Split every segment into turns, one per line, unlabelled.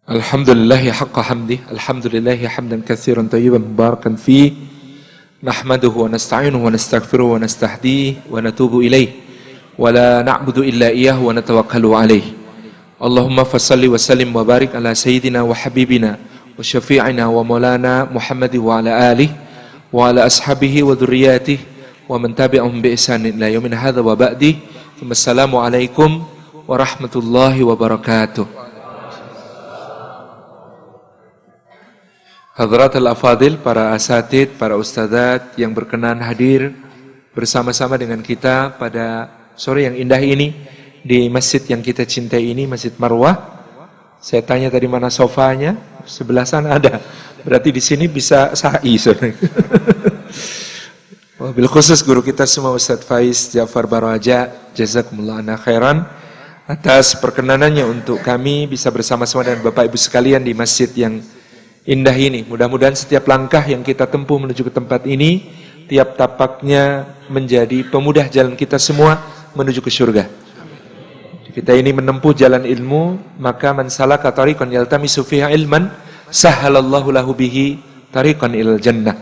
Alhamdulillahi haqqa hamdih, alhamdulillahi hamdan katsiran tayyiban mubarakan fi, nahmaduhu wa nasta'inuhu wa nastaghfiruhu wa nastahdihi wa natubu ilaih, wa la na'budu illa iyyahu wa natawakkalu alaih. Allahumma fassalli wa sallim wa barik ala sayyidina wa habibina wa syafi'ina wa maulana Muhammadi wa ala alihi wa ala ashabihi wa dhurriyyatihi wa man tabi'ahum bi ihsanin ila yaumin hadza wa ba'di. Assalamu alaikum warahmatullahi wabarakatuh. Hadratul Afadil, para asatid, para ustadzat yang berkenan hadir bersama-sama dengan kita pada sore yang indah ini di masjid yang kita cintai ini, Masjid Marwah. Saya tanya tadi mana sofanya, sebelah sana ada. Berarti di sini bisa sa'i. Wabil khusus guru kita semua Ustadz Faiz Ja'far Baraja, jazakumullah ana khairan atas perkenanannya untuk kami bisa bersama-sama dengan Bapak Ibu sekalian di masjid yang indah ini. Mudah-mudahan setiap langkah yang kita tempuh menuju ke tempat ini, tiap tapaknya menjadi pemudah jalan kita semua menuju ke surga. Kita ini menempuh jalan ilmu, maka man salaka tariqan yaltamisu fiha ilman, sahhalallahu lahu bihi tariqan ilal jannah.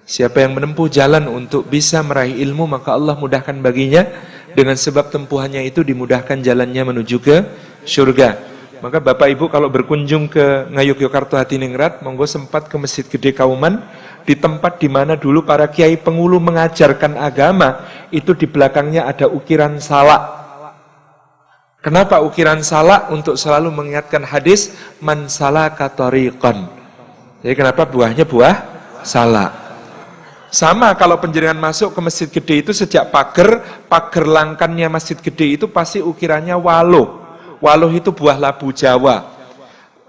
Siapa yang menempuh jalan untuk bisa meraih ilmu, maka Allah mudahkan baginya, dengan sebab tempuhannya itu dimudahkan jalannya menuju ke surga. Maka Bapak Ibu kalau berkunjung ke Ngayogyakarta Hadiningrat, monggo sempat ke Masjid Gede Kauman, di tempat di mana dulu para kiai pengulu mengajarkan agama, itu di belakangnya ada ukiran salak. Kenapa ukiran salak? Untuk selalu mengingatkan hadis man salaka tariqan. Jadi kenapa buahnya buah salak? Sama kalau penjenengan masuk ke Masjid Gede itu sejak pagar langkannya Masjid Gede itu pasti ukirannya waluh. Waluh itu buah labu Jawa.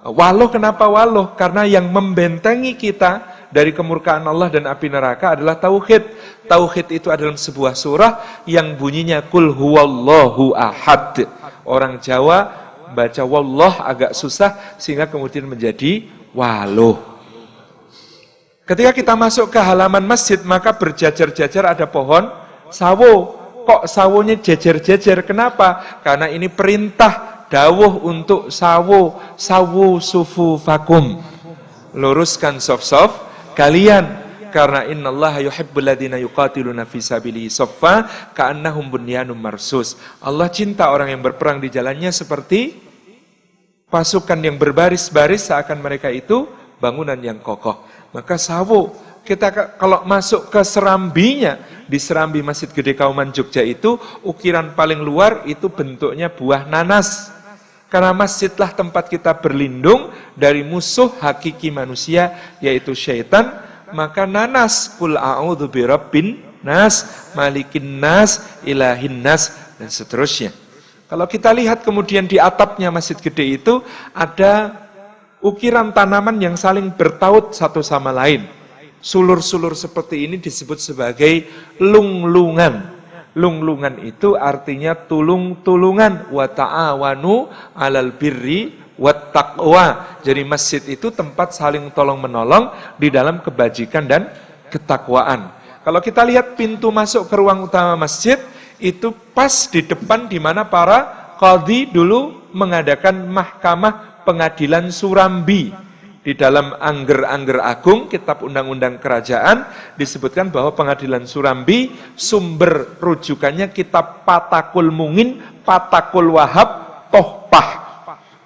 Waluh kenapa waluh? Karena yang membentengi kita dari kemurkaan Allah dan api neraka adalah tauhid. Tauhid itu adalah sebuah surah yang bunyinya Qul huwallahu ahad. Orang Jawa baca wallah agak susah sehingga kemudian menjadi waluh. Ketika kita masuk ke halaman masjid, maka berjajar-jajar ada pohon sawo. Kok sawonya jajar-jajar? Kenapa? Karena ini perintah dawuh untuk sawu sufu fakum, luruskan saf-saf kalian, karena innallaha yuhibbul ladzina yuqatiluna fi sabilihi saffa ka'annahum bunyanun marsus. Allah cinta orang yang berperang di jalannya seperti pasukan yang berbaris-baris, seakan mereka itu bangunan yang kokoh. Maka sawu, kita kalau masuk ke serambinya, di serambi Masjid Gede Kauman Jogja itu, ukiran paling luar itu bentuknya buah nanas. Karena masjidlah tempat kita berlindung dari musuh hakiki manusia, yaitu syaitan. Maka nanas, kul a'udzu birabbin nas, malikin nas, ilahin nas, dan seterusnya. Kalau kita lihat kemudian di atapnya Masjid Gede itu ada ukiran tanaman yang saling bertaut satu sama lain. Sulur-sulur seperti ini disebut sebagai lunglungan. Lunglungan itu artinya tulung-tulungan, wa ta'awanu 'alal birri wat taqwa. Jadi masjid itu tempat saling tolong-menolong di dalam kebajikan dan ketakwaan. Kalau kita lihat pintu masuk ke ruang utama masjid, itu pas di depan di mana para qadhi dulu mengadakan mahkamah pengadilan Surambi. Di dalam Angger-Angger Agung, kitab undang-undang kerajaan, disebutkan bahwa pengadilan Surambi sumber rujukannya kitab Patakul Mungin, Patakul Wahab, Tohpah.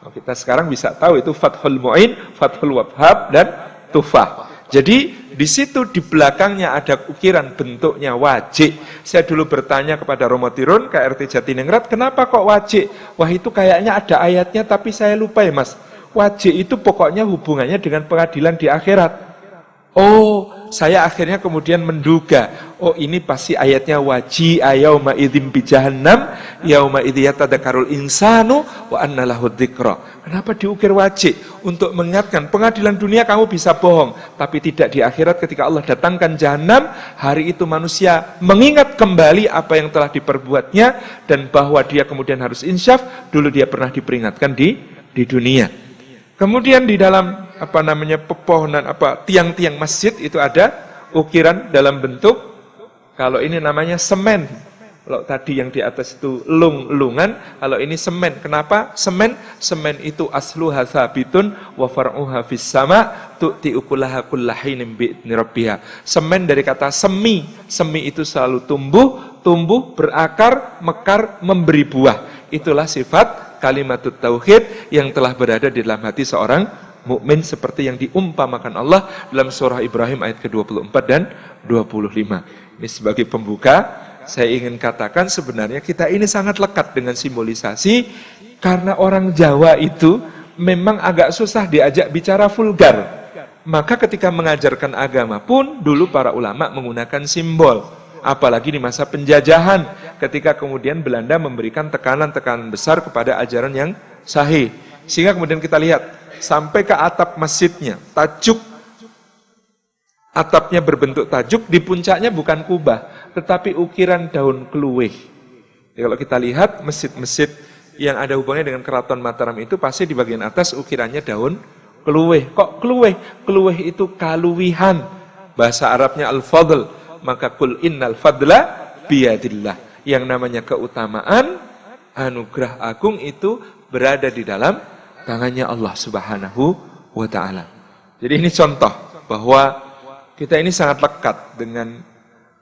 Nah, kita sekarang bisa tahu itu Fathul Mu'in, Fathul Wahab, dan Tufah. Jadi di situ di belakangnya ada ukiran bentuknya wajik. Saya dulu bertanya kepada Romo Tirun, KRT Jatiningrat, kenapa kok wajik? Wah, itu kayaknya ada ayatnya tapi saya lupa ya Mas. Wajib itu pokoknya hubungannya dengan pengadilan di akhirat. Oh, saya akhirnya kemudian menduga, oh ini pasti ayatnya waji'a yauma idzin bi jahannam yauma idz yatadakkarul insanu wa anna lahu dzikra. Kenapa diukir wajib? Untuk mengingatkan pengadilan dunia kamu bisa bohong, tapi tidak di akhirat. Ketika Allah datangkan jahanam, hari itu manusia mengingat kembali apa yang telah diperbuatnya dan bahwa dia kemudian harus insyaf. Dulu dia pernah diperingatkan di dunia. Kemudian di dalam pepohonan tiang-tiang masjid itu ada ukiran dalam bentuk, kalau ini namanya semen. Kalau tadi yang di atas itu lung-lungan, kalau ini semen. Kenapa semen? Semen itu asluha tsabitun wa far'uha fis sama tu'ti ukulaha kullahinin bi'idni rabbiha. Semen dari kata semi. Semi itu selalu tumbuh, berakar, mekar, memberi buah. Itulah sifat kalimatut tauhid yang telah berada di dalam hati seorang mukmin seperti yang diumpamakan Allah dalam surah Ibrahim ayat ke-24 dan 25. Ini sebagai pembuka. Saya ingin katakan sebenarnya kita ini sangat lekat dengan simbolisasi karena orang Jawa itu memang agak susah diajak bicara vulgar. Maka ketika mengajarkan agama pun dulu para ulama menggunakan simbol. Apalagi di masa penjajahan ketika kemudian Belanda memberikan tekanan-tekanan besar kepada ajaran yang sahih. Sehingga kemudian kita lihat sampai ke atap masjidnya, tajuk atapnya berbentuk tajuk, di puncaknya bukan kubah, tetapi ukiran daun keluih. Ya, kalau kita lihat masjid-masjid yang ada hubungannya dengan Keraton Mataram itu pasti di bagian atas ukirannya daun keluih. Kok keluih? Keluih itu kaluwihan. Bahasa Arabnya al-fadl. Maka kul innal fadla biyadillah. Yang namanya keutamaan, anugerah agung itu berada di dalam tangannya Allah Subhanahu wa ta'ala. Jadi ini contoh bahwa kita ini sangat lekat dengan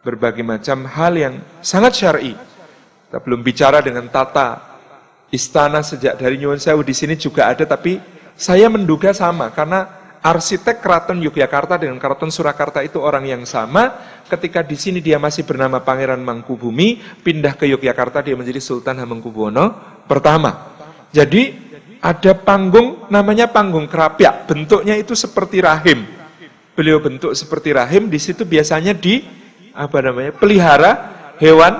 berbagai macam hal yang sangat syar'i. Kita belum bicara dengan tata istana sejak dari Nyuwun Sewu di sini juga ada, tapi saya menduga sama karena arsitek Keraton Yogyakarta dengan Keraton Surakarta itu orang yang sama. Ketika di sini dia masih bernama Pangeran Mangkubumi, pindah ke Yogyakarta dia menjadi Sultan Hamengkubuwono pertama. Jadi ada panggung namanya panggung Krapyak, bentuknya itu seperti rahim. Beliau bentuk seperti rahim, di situ biasanya pelihara hewan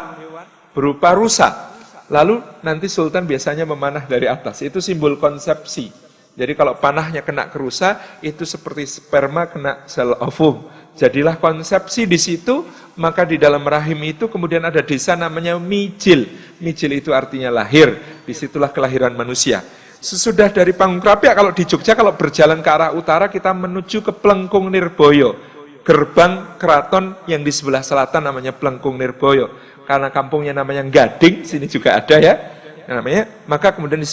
berupa rusa. Lalu nanti Sultan biasanya memanah dari atas, itu simbol konsepsi. Jadi kalau panahnya kena ke rusa, itu seperti sperma kena sel ovum. Jadilah konsepsi di situ, maka di dalam rahim itu kemudian ada desa namanya Mijil. Mijil itu artinya lahir, disitulah kelahiran manusia. Sesudah dari panggung Krapyak, kalau di Jogja, kalau berjalan ke arah utara, kita menuju ke Plengkung Nirboyo. Gerbang keraton yang di sebelah selatan namanya Plengkung Nirboyo. Karena kampungnya namanya Gading, sini juga ada ya. Namanya, maka kemudian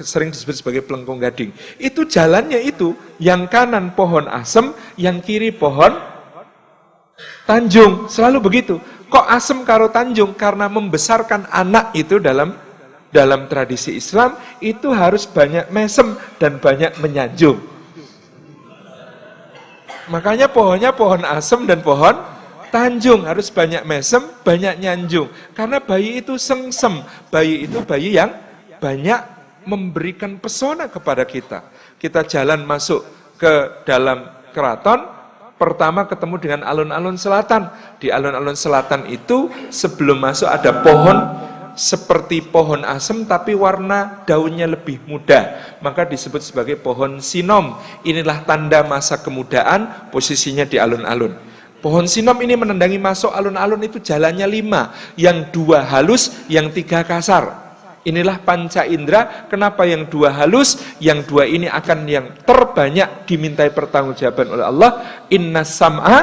sering disebut sebagai Plengkung Gading. Itu jalannya itu, yang kanan pohon asem, yang kiri pohon tanjung. Selalu begitu. Kok asem karo tanjung? Karena membesarkan anak itu dalam tradisi Islam itu harus banyak mesem dan banyak menyanjung. Makanya pohonnya pohon asem dan pohon tanjung, harus banyak mesem, banyak nyanjung. Karena bayi itu sengsem, bayi itu bayi yang banyak memberikan pesona kepada kita. Kita jalan masuk ke dalam keraton, pertama ketemu dengan alun-alun selatan. Di alun-alun selatan itu sebelum masuk ada pohon seperti pohon asem tapi warna daunnya lebih muda, maka disebut sebagai pohon sinom. Inilah tanda masa kemudaan, posisinya di alun-alun. Pohon sinom ini menandangi masuk alun-alun itu jalannya 5, yang 2 halus, yang 3 kasar. Inilah panca indera. Kenapa yang 2 halus, yang 2 ini akan yang terbanyak dimintai pertanggungjawaban oleh Allah. Inna sam'a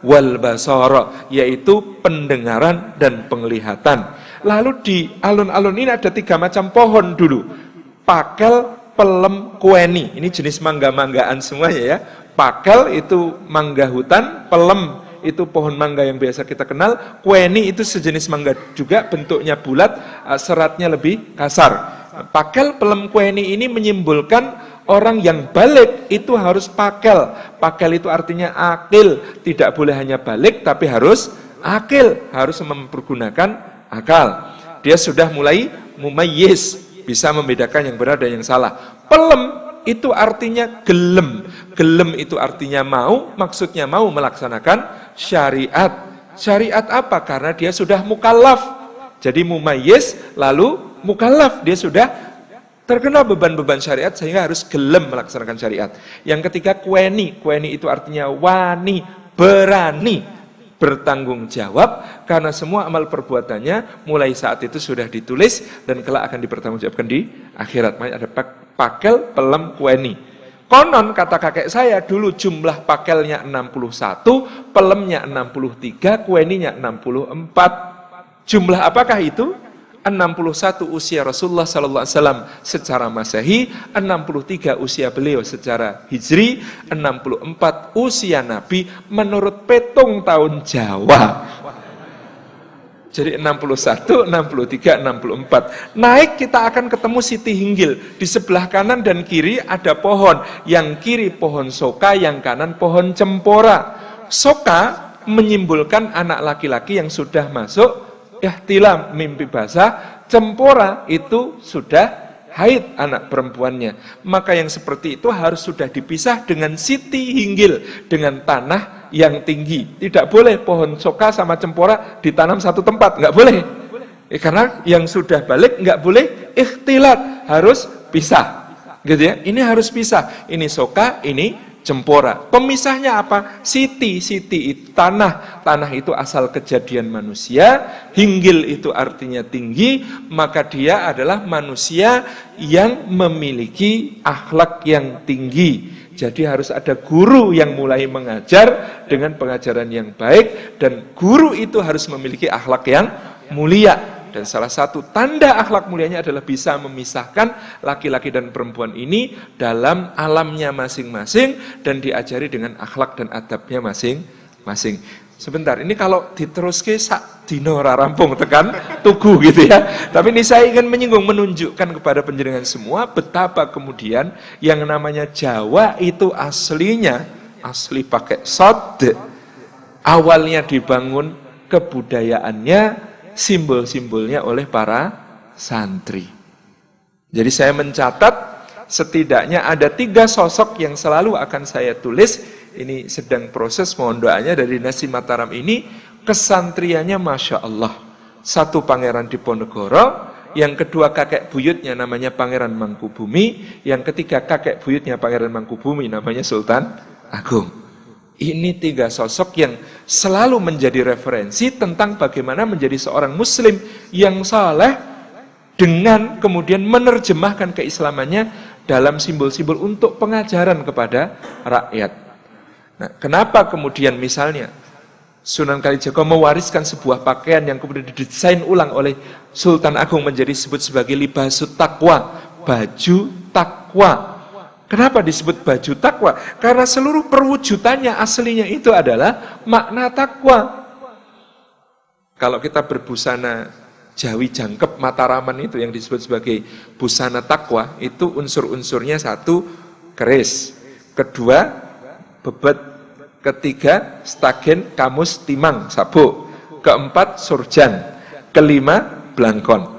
wal basara, yaitu pendengaran dan penglihatan. Lalu di alun-alun ini ada 3 macam pohon dulu. Pakel, pelem, kueni. Ini jenis mangga-manggaan semuanya ya. Pakel itu mangga hutan, pelem itu pohon mangga yang biasa kita kenal, kueni itu sejenis mangga juga, bentuknya bulat, seratnya lebih kasar. Pakel, pelem, kueni ini menyimbolkan orang yang balik itu harus pakel. Pakel itu artinya akil, tidak boleh hanya balik tapi harus akil, harus mempergunakan akal. Dia sudah mulai mumayyiz, bisa membedakan yang benar dan yang salah. Pelem itu artinya gelem. Gelem itu artinya mau, maksudnya mau melaksanakan syariat. Syariat apa? Karena dia sudah mukallaf. Jadi mumayyiz lalu mukallaf, dia sudah terkena beban-beban syariat sehingga harus gelem melaksanakan syariat. Yang ketiga kueni. Kueni itu artinya wani, berani bertanggung jawab karena semua amal perbuatannya mulai saat itu sudah ditulis dan kelak akan dipertanggungjawabkan di akhirat. Ada pakel, pelem, kueni. Konon kata kakek saya dulu jumlah pakelnya 61, pelemnya 63, kueninya 64. Jumlah apakah itu? 61 usia Rasulullah sallallahu alaihi wasallam secara Masehi, 63 usia beliau secara Hijri, 64 usia Nabi menurut petung tahun Jawa. Jadi 61, 63, 64. Naik kita akan ketemu Siti Hinggil. Di sebelah kanan dan kiri ada pohon. Yang kiri pohon soka, yang kanan pohon cempora. Soka menyimbolkan anak laki-laki yang sudah masuk ihtilam, mimpi basah. Cempora itu sudah haid anak perempuannya. Maka yang seperti itu harus sudah dipisah dengan Siti Hinggil, dengan tanah yang tinggi. Tidak boleh pohon soka sama cempora ditanam satu tempat, nggak boleh. Karena yang sudah balik nggak boleh ikhtilat, harus pisah. Gitu ya. Ini harus pisah. Ini soka, ini cempora. Pemisahnya apa? Siti itu tanah. Tanah itu asal kejadian manusia. Hinggil itu artinya tinggi. Maka dia adalah manusia yang memiliki akhlak yang tinggi. Jadi harus ada guru yang mulai mengajar dengan pengajaran yang baik. Dan guru itu harus memiliki akhlak yang mulia. Dan salah satu tanda akhlak mulianya adalah bisa memisahkan laki-laki dan perempuan ini dalam alamnya masing-masing dan diajari dengan akhlak dan adabnya masing-masing. Sebentar, ini kalau diteruske sak dino ora rampung tekan tugu gitu ya. Tapi ini saya ingin menunjukkan kepada panjenengan semua betapa kemudian yang namanya Jawa itu asli pakai sod. Awalnya dibangun kebudayaannya, simbol-simbolnya oleh para santri. Jadi saya mencatat setidaknya ada 3 sosok yang selalu akan saya tulis. Ini sedang proses, mohon doanya dari Nasi Mataram ini. Kesantriannya Masya Allah. 1 Pangeran Diponegoro, yang kedua kakek buyutnya namanya Pangeran Mangkubumi, yang ketiga kakek buyutnya Pangeran Mangkubumi namanya Sultan Agung. Ini 3 sosok yang selalu menjadi referensi tentang bagaimana menjadi seorang muslim yang saleh dengan kemudian menerjemahkan keislamannya dalam simbol-simbol untuk pengajaran kepada rakyat. Nah, kenapa kemudian misalnya Sunan Kalijaga mewariskan sebuah pakaian yang kemudian didesain ulang oleh Sultan Agung menjadi disebut sebagai libasut taqwa, baju takwa. Kenapa disebut baju takwa? Karena seluruh perwujudannya aslinya itu adalah makna takwa. Kalau kita berbusana Jawi Jangkep Mataraman itu yang disebut sebagai busana takwa, itu unsur-unsurnya 1 keris, 2 bebet, 3 stagen kamus timang sabuk, 4 surjan, 5 blangkon.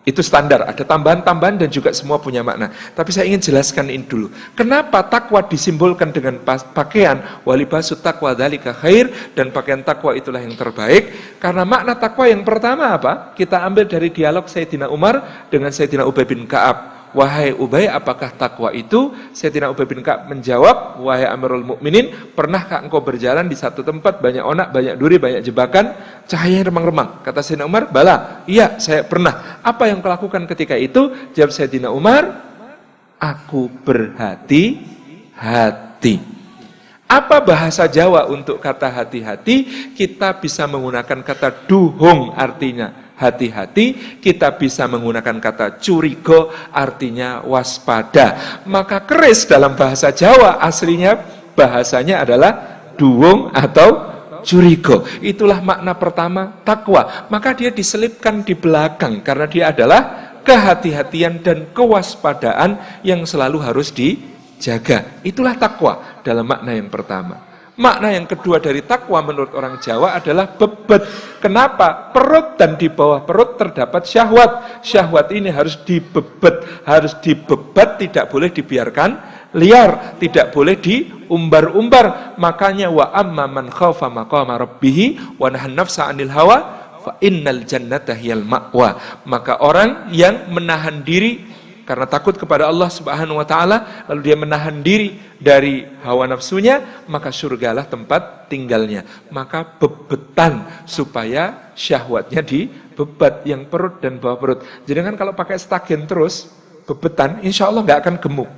Itu standar, ada tambahan-tambahan dan juga semua punya makna. Tapi saya ingin jelaskan ini dulu. Kenapa takwa disimbolkan dengan pakaian? Walibasut taqwa dzalika khair, dan pakaian takwa itulah yang terbaik. Karena makna takwa yang pertama apa? Kita ambil dari dialog Sayyidina Umar dengan Sayyidina Ubay bin Ka'ab. Wahai Ubay, apakah takwa itu? Sayyidina Ubay bin Ka'ab menjawab, wahai Amirul Mukminin, pernahkah engkau berjalan di satu tempat banyak onak, banyak duri, banyak jebakan, cahayanya remang-remang? Kata Sayyidina Umar, bala, iya saya pernah. Apa yang kau lakukan ketika itu? Jawab Sayyidina Umar, aku berhati-hati. Apa bahasa Jawa untuk kata hati-hati? Kita bisa menggunakan kata duhung, artinya hati-hati. Kita bisa menggunakan kata curigo, artinya waspada. Maka keris dalam bahasa Jawa aslinya bahasanya adalah duhung atau curigo. Itulah makna pertama takwa. Maka dia diselipkan di belakang karena dia adalah kehati-hatian dan kewaspadaan yang selalu harus dijaga. Itulah takwa dalam makna yang pertama. Makna yang kedua dari takwa menurut orang Jawa adalah bebet. Kenapa? Perut dan di bawah perut terdapat syahwat. Syahwat ini harus dibebet, harus dibebat, tidak boleh dibiarkan liar, tidak boleh diumbar-umbar. Makanya wa amma man khaufa maqama rabbih wa nahan nafsa 'anil hawa fa innal jannata hiyal ma'wa. Maka orang yang menahan diri karena takut kepada Allah Subhanahu wa taala, lalu dia menahan diri dari hawa nafsunya, maka surgalah tempat tinggalnya. Maka bebetan supaya syahwatnya dibebat, yang perut dan bawah perut. Jadi kan kalau pakai stagen terus bebetan, insya Allah nggak akan gemuk.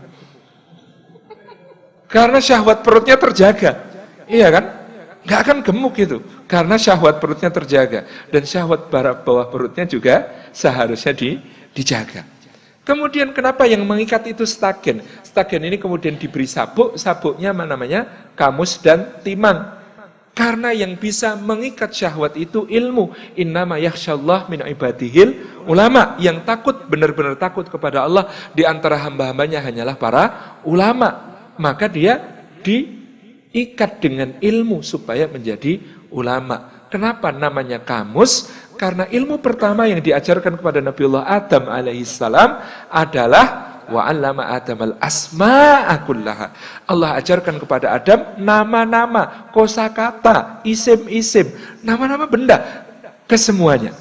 Karena syahwat perutnya terjaga. Iya kan? nggak akan gemuk itu, karena syahwat perutnya terjaga dan syahwat bawah perutnya juga seharusnya dijaga. Kemudian kenapa yang mengikat itu stagen? Stagen ini kemudian diberi sabuk, sabuknya namanya kamus dan timang. Karena yang bisa mengikat syahwat itu ilmu. Innama yakhsyallah min ibadihil ulama. Yang takut, benar-benar takut kepada Allah di antara hamba-hambanya hanyalah para ulama. Maka dia diikat dengan ilmu supaya menjadi ulama. Kenapa namanya kamus? Karena ilmu pertama yang diajarkan kepada Nabiullah Adam alaihissalam adalah wa'allama Adam al-asma'a kullaha. Allah ajarkan kepada Adam nama-nama, kosakata, isim-isim, nama-nama benda kesemuanya.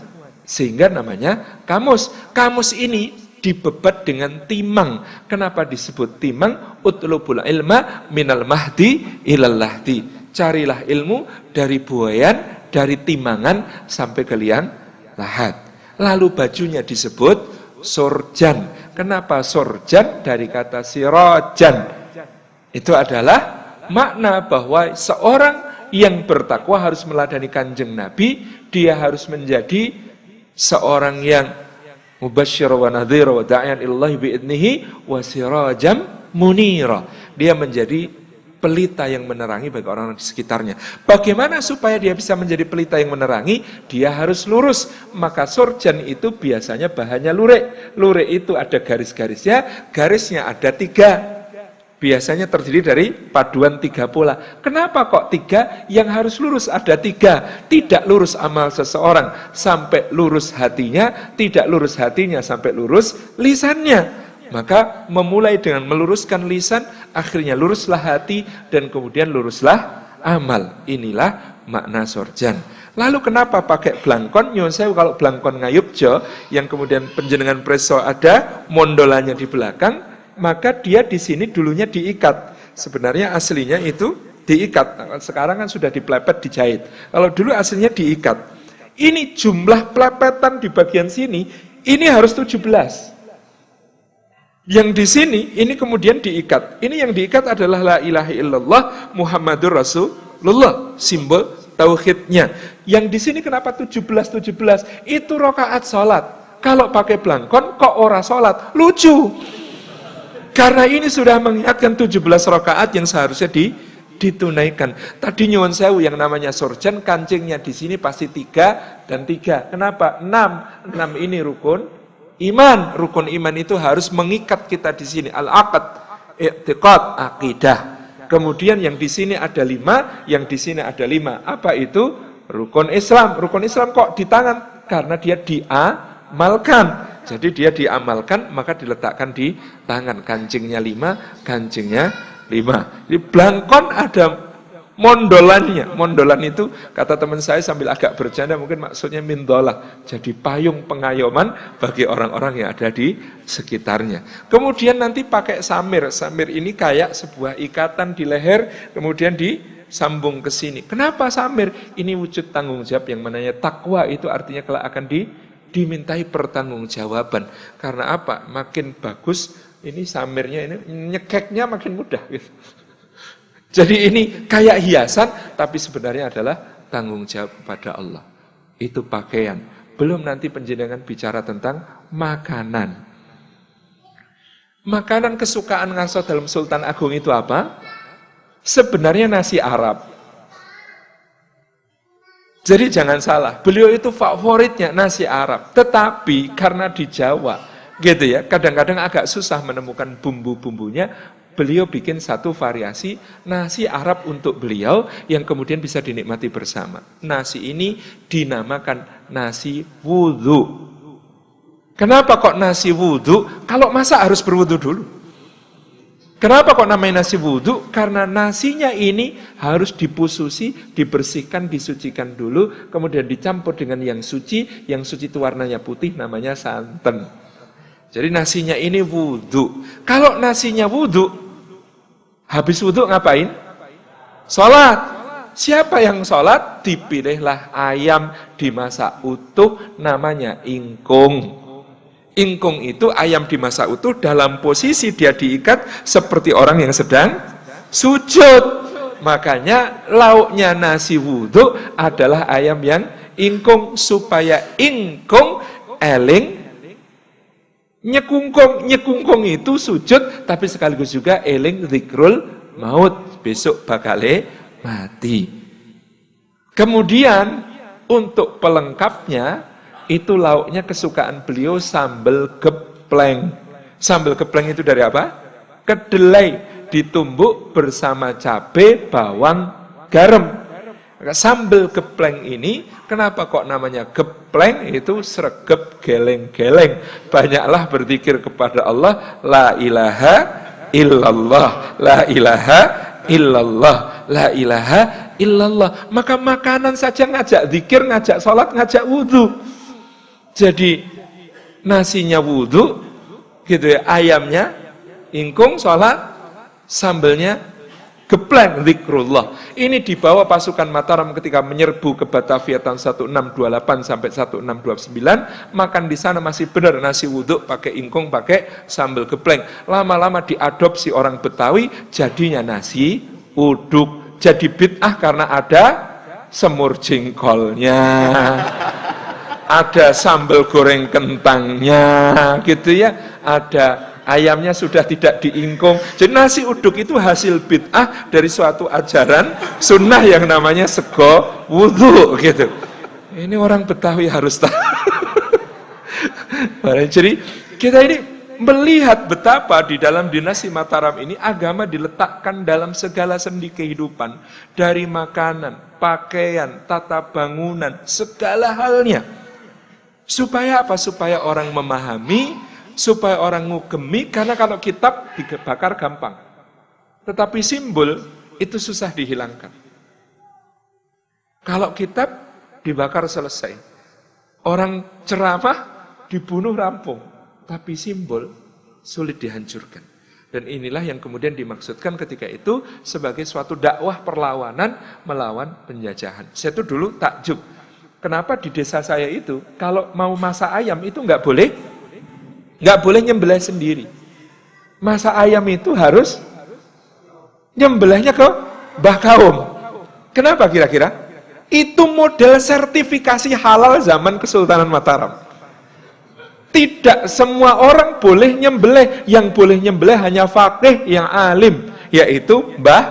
Sehingga namanya kamus. Kamus ini dibebat dengan timang. Kenapa disebut timang? Utlubul ilma minal mahdi ilal lahdi. Carilah ilmu dari buayan, dari timangan sampai ke liang lahat. Lalu bajunya disebut sorjan. Kenapa sorjan? Dari kata sirojan. Itu adalah makna bahwa seorang yang bertakwa harus meladani kanjeng Nabi. Dia harus menjadi seorang yang mubasysyir wa nadhir wa da'iyan ilallahi bi'idnihi wa sirajam munira. Dia menjadi pelita yang menerangi bagi orang-orang di sekitarnya. Bagaimana supaya dia bisa menjadi pelita yang menerangi? Dia harus lurus. Maka sorjan itu biasanya bahannya lurik. Lurik itu ada garis-garisnya, garisnya ada 3. Biasanya terdiri dari paduan 3 pola. Kenapa kok 3? Yang harus lurus ada 3. Tidak lurus amal seseorang sampai lurus hatinya, tidak lurus hatinya sampai lurus lisannya. Maka memulai dengan meluruskan lisan, akhirnya luruslah hati, dan kemudian luruslah amal. Inilah makna sorjan. Lalu kenapa pakai blangkon? Nyuwun sewu, kalau blangkon ngayubjo, yang kemudian penjenengan preso ada, mondolannya di belakang, maka dia di sini dulunya diikat. Sebenarnya aslinya itu diikat. Sekarang kan sudah diplepet, dijahit. Kalau dulu aslinya diikat. Ini jumlah pelepetan di bagian sini, ini harus 17. Yang di sini, ini kemudian diikat. Ini yang diikat adalah la ilaha illallah Muhammadur Rasulullah, simbol tauhidnya. Yang di sini kenapa 17? Itu rakaat sholat. Kalau pakai blangkon, kok ora sholat? Lucu. Karena ini sudah mengingatkan 17 rakaat yang seharusnya ditunaikan. Tadi nyuwun sewu, yang namanya sorjan, kancingnya di sini pasti 3 dan 3. Kenapa? 6 ini rukun iman. Rukun iman itu harus mengikat kita di sini. Al-aqd, i'tiqad, akidah. Kemudian yang di sini ada 5, yang di sini ada 5. Apa itu? Rukun Islam. Rukun Islam kok di tangan? Karena dia diamalkan. Jadi dia diamalkan, maka diletakkan di tangan. Kancingnya 5, kancingnya 5. Di blangkon ada mondolannya. Mondolan itu, kata teman saya sambil agak bercanda, mungkin maksudnya mindolah. Jadi payung pengayoman bagi orang-orang yang ada di sekitarnya. Kemudian nanti pakai samir. Samir ini kayak sebuah ikatan di leher, kemudian disambung ke sini. Kenapa samir? Ini wujud tanggung jawab yang namanya takwa. Itu artinya kelak akan dimintai pertanggungjawaban. Karena apa? Makin bagus ini samirnya, ini nyekeknya makin mudah gitu. Jadi ini kayak hiasan, tapi sebenarnya adalah tanggung jawab kepada Allah. Itu pakaian. Belum nanti penjenengan bicara tentang makanan. Makanan kesukaan Ngarso dalam Sultan Agung itu apa? Sebenarnya nasi Arab. Jadi jangan salah, beliau itu favoritnya nasi Arab. Tetapi karena di Jawa, gitu ya, kadang-kadang agak susah menemukan bumbu-bumbunya. Beliau bikin satu variasi nasi Arab untuk beliau yang kemudian bisa dinikmati bersama. Nasi ini dinamakan nasi wudhu. Kenapa kok nasi wudhu? Kalau masak harus berwudhu dulu. Kenapa kok namanya nasi wudhu? Karena nasinya ini harus dipususi, dibersihkan, disucikan dulu, kemudian dicampur dengan yang suci itu warnanya putih, namanya santan. Jadi nasinya ini wudhu. Kalau nasinya wudhu, habis wudhu ngapain? Sholat. Siapa yang sholat? Dipilihlah ayam dimasak utuh, namanya ingkung. Ingkung itu ayam dimasak utuh, dalam posisi dia diikat seperti orang yang sedang sujud. Makanya lauknya nasi wudhu adalah ayam yang ingkung, supaya ingkung eling nyekungkung itu sujud, tapi sekaligus juga eling zikrul maut, besok bakale mati. Kemudian untuk pelengkapnya itu lauknya kesukaan beliau sambal gepleng. Sambal gepleng itu dari apa? Kedelai ditumbuk bersama cabai, bawang, garam. Sambal gepleng ini kenapa kok namanya gepleng? Itu sregep geleng-geleng. Banyaklah berzikir kepada Allah, la ilaha illallah, la ilaha illallah, la ilaha illallah. Maka makanan saja ngajak zikir, ngajak sholat, ngajak wudhu. Jadi nasinya wudhu, gitu ya, ayamnya ingkung sholat, sambelnya gepleng zikrullah. Ini dibawa pasukan Mataram ketika menyerbu ke Batavia tahun 1628 sampai 1629, makan di sana masih benar nasi wudhu pakai ingkung, pakai sambal gepleng. Lama-lama diadopsi orang Betawi, jadinya nasi uduk. Jadi bid'ah karena ada semur jengkolnya, ada sambal goreng kentangnya, gitu ya, ada ayamnya sudah tidak diingkung. Jadi nasi uduk itu hasil bid'ah dari suatu ajaran sunnah yang namanya sego wudhu, gitu. Ini orang Betawi harus tahu. Jadi kita ini melihat betapa di dalam dinasti Mataram ini agama diletakkan dalam segala sendi kehidupan, dari makanan, pakaian, tata bangunan, segala halnya. Supaya apa? Supaya orang memahami, supaya orang ngugemi, karena kalau kitab dibakar gampang. Tetapi simbol itu susah dihilangkan. Kalau kitab dibakar selesai. Orang ceramah dibunuh rampung. Tapi simbol sulit dihancurkan. Dan inilah yang kemudian dimaksudkan ketika itu sebagai suatu dakwah perlawanan melawan penjajahan. Saya itu dulu takjub. Kenapa di desa saya itu kalau mau masak ayam itu nggak boleh nyembelih sendiri. Masak ayam itu harus nyembelihnya ke Mbah Kaum. Kenapa kira-kira? Itu model sertifikasi halal zaman Kesultanan Mataram. Tidak semua orang boleh nyembelih. Yang boleh nyembelih hanya faqih yang alim, yaitu Mbah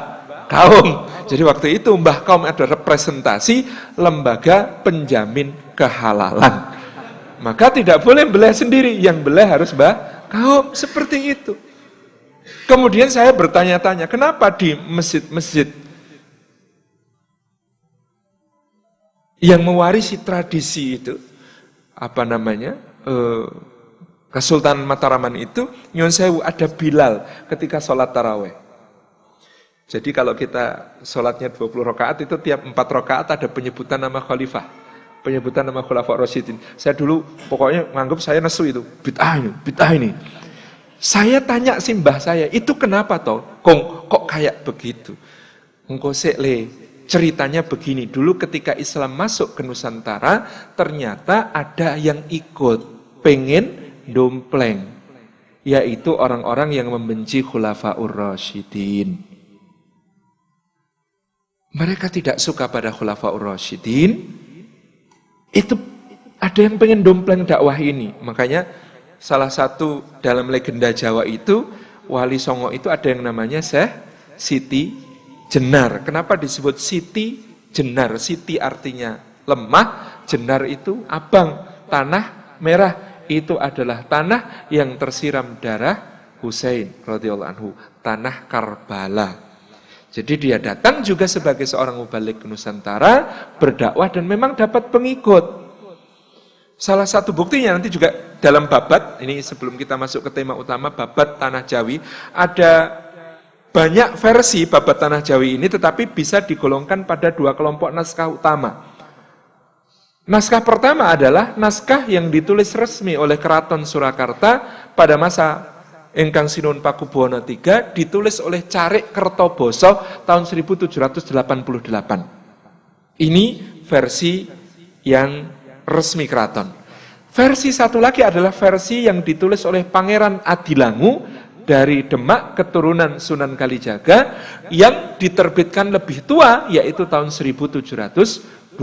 Kaum. Jadi waktu itu Mbah Kaum ada representasi lembaga penjamin kehalalan. Maka tidak boleh belah sendiri, yang belah harus Mbah Kaum, seperti itu. Kemudian saya bertanya-tanya, kenapa di masjid-masjid yang mewarisi tradisi itu, Kesultanan Mataraman itu, Nyun Sewu ada Bilal ketika sholat taraweh. Jadi kalau kita sholatnya 20 rakaat itu tiap 4 rakaat ada penyebutan nama khalifah. Penyebutan nama Khulafa Rasyidin. Saya dulu pokoknya nganggap saya nesu itu. Bid'ah ini. Saya tanya si mbah saya, itu kenapa toh? Kok kayak begitu? Engko sekle, ceritanya begini. Dulu ketika Islam masuk ke Nusantara, ternyata ada yang ikut pengen dompleng, yaitu orang-orang yang membenci Khulafaur Rasyidin. Mereka tidak suka pada Khulafaur Rasyidin. Itu ada yang pengen dompleng dakwah ini. Makanya salah satu dalam legenda Jawa itu, Wali Songo itu ada yang namanya Syekh Siti Jenar. Kenapa disebut Siti Jenar? Siti artinya lemah, Jenar itu abang, tanah merah. Itu adalah tanah yang tersiram darah Husain radhiyallahu anhu, tanah Karbala. Jadi dia datang juga sebagai seorang mubalik ke Nusantara, berdakwah dan memang dapat pengikut. Salah satu buktinya nanti juga dalam babat, ini sebelum kita masuk ke tema utama, babat Tanah Jawi, ada banyak versi babat Tanah Jawi ini, tetapi bisa digolongkan pada 2 kelompok naskah utama. Naskah pertama adalah naskah yang ditulis resmi oleh Keraton Surakarta pada masa Engkang Sinun Pakubuwono III, ditulis oleh Carik Kertoboso tahun 1788. Ini versi yang resmi keraton. Versi satu lagi adalah versi yang ditulis oleh Pangeran Adilangu dari Demak keturunan Sunan Kalijaga yang diterbitkan lebih tua yaitu tahun 1722.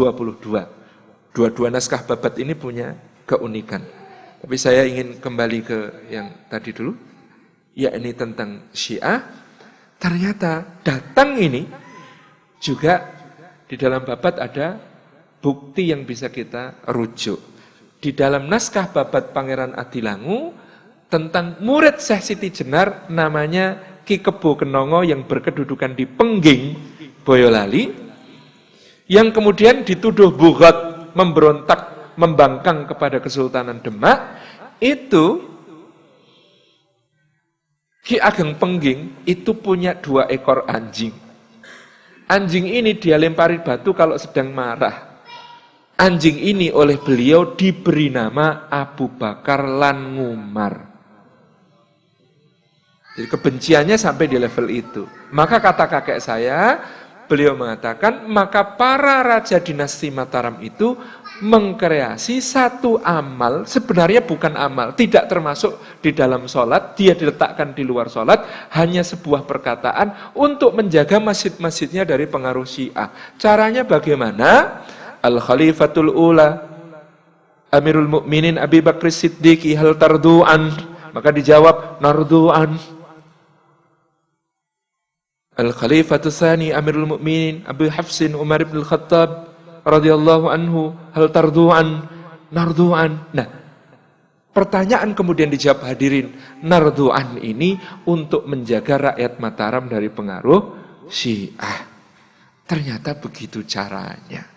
Dua-dua naskah Babat ini punya keunikan. Tapi saya ingin kembali ke yang tadi dulu, yakni tentang Syiah. Ternyata datang ini juga di dalam Babat ada bukti yang bisa kita rujuk. Di dalam naskah Babat Pangeran Adilangu tentang murid Syekh Siti Jenar namanya Ki Kebo Kenongo yang berkedudukan di Pengging, Boyolali, yang kemudian dituduh bughat, memberontak, membangkang kepada Kesultanan Demak, itu Ki Ageng Pengging itu punya 2 ekor anjing. Anjing ini dia lempari batu kalau sedang marah. Anjing ini oleh beliau diberi nama Abu Bakar lan Ngumar. Jadi kebenciannya sampai di level itu. Maka kata kakek saya, beliau mengatakan, maka para raja dinasti Mataram itu mengkreasi satu amal, sebenarnya bukan amal, tidak termasuk di dalam sholat, dia diletakkan di luar sholat, hanya sebuah perkataan untuk menjaga masjid-masjidnya dari pengaruh Syiah. Caranya bagaimana? Al-Khalifatul Ula, Amirul Mukminin Abi Bakr Siddiqi hal tardu'an, maka dijawab nardu'an. Al-Khalifatul Tsani Amirul Mukminin Abu Hafsin Umar bin Khattab radhiyallahu anhu hal tardu'an, nardu'an. Nah, pertanyaan kemudian dijawab hadirin, nardu'an ini untuk menjaga rakyat Mataram dari pengaruh Syiah. Ternyata begitu caranya.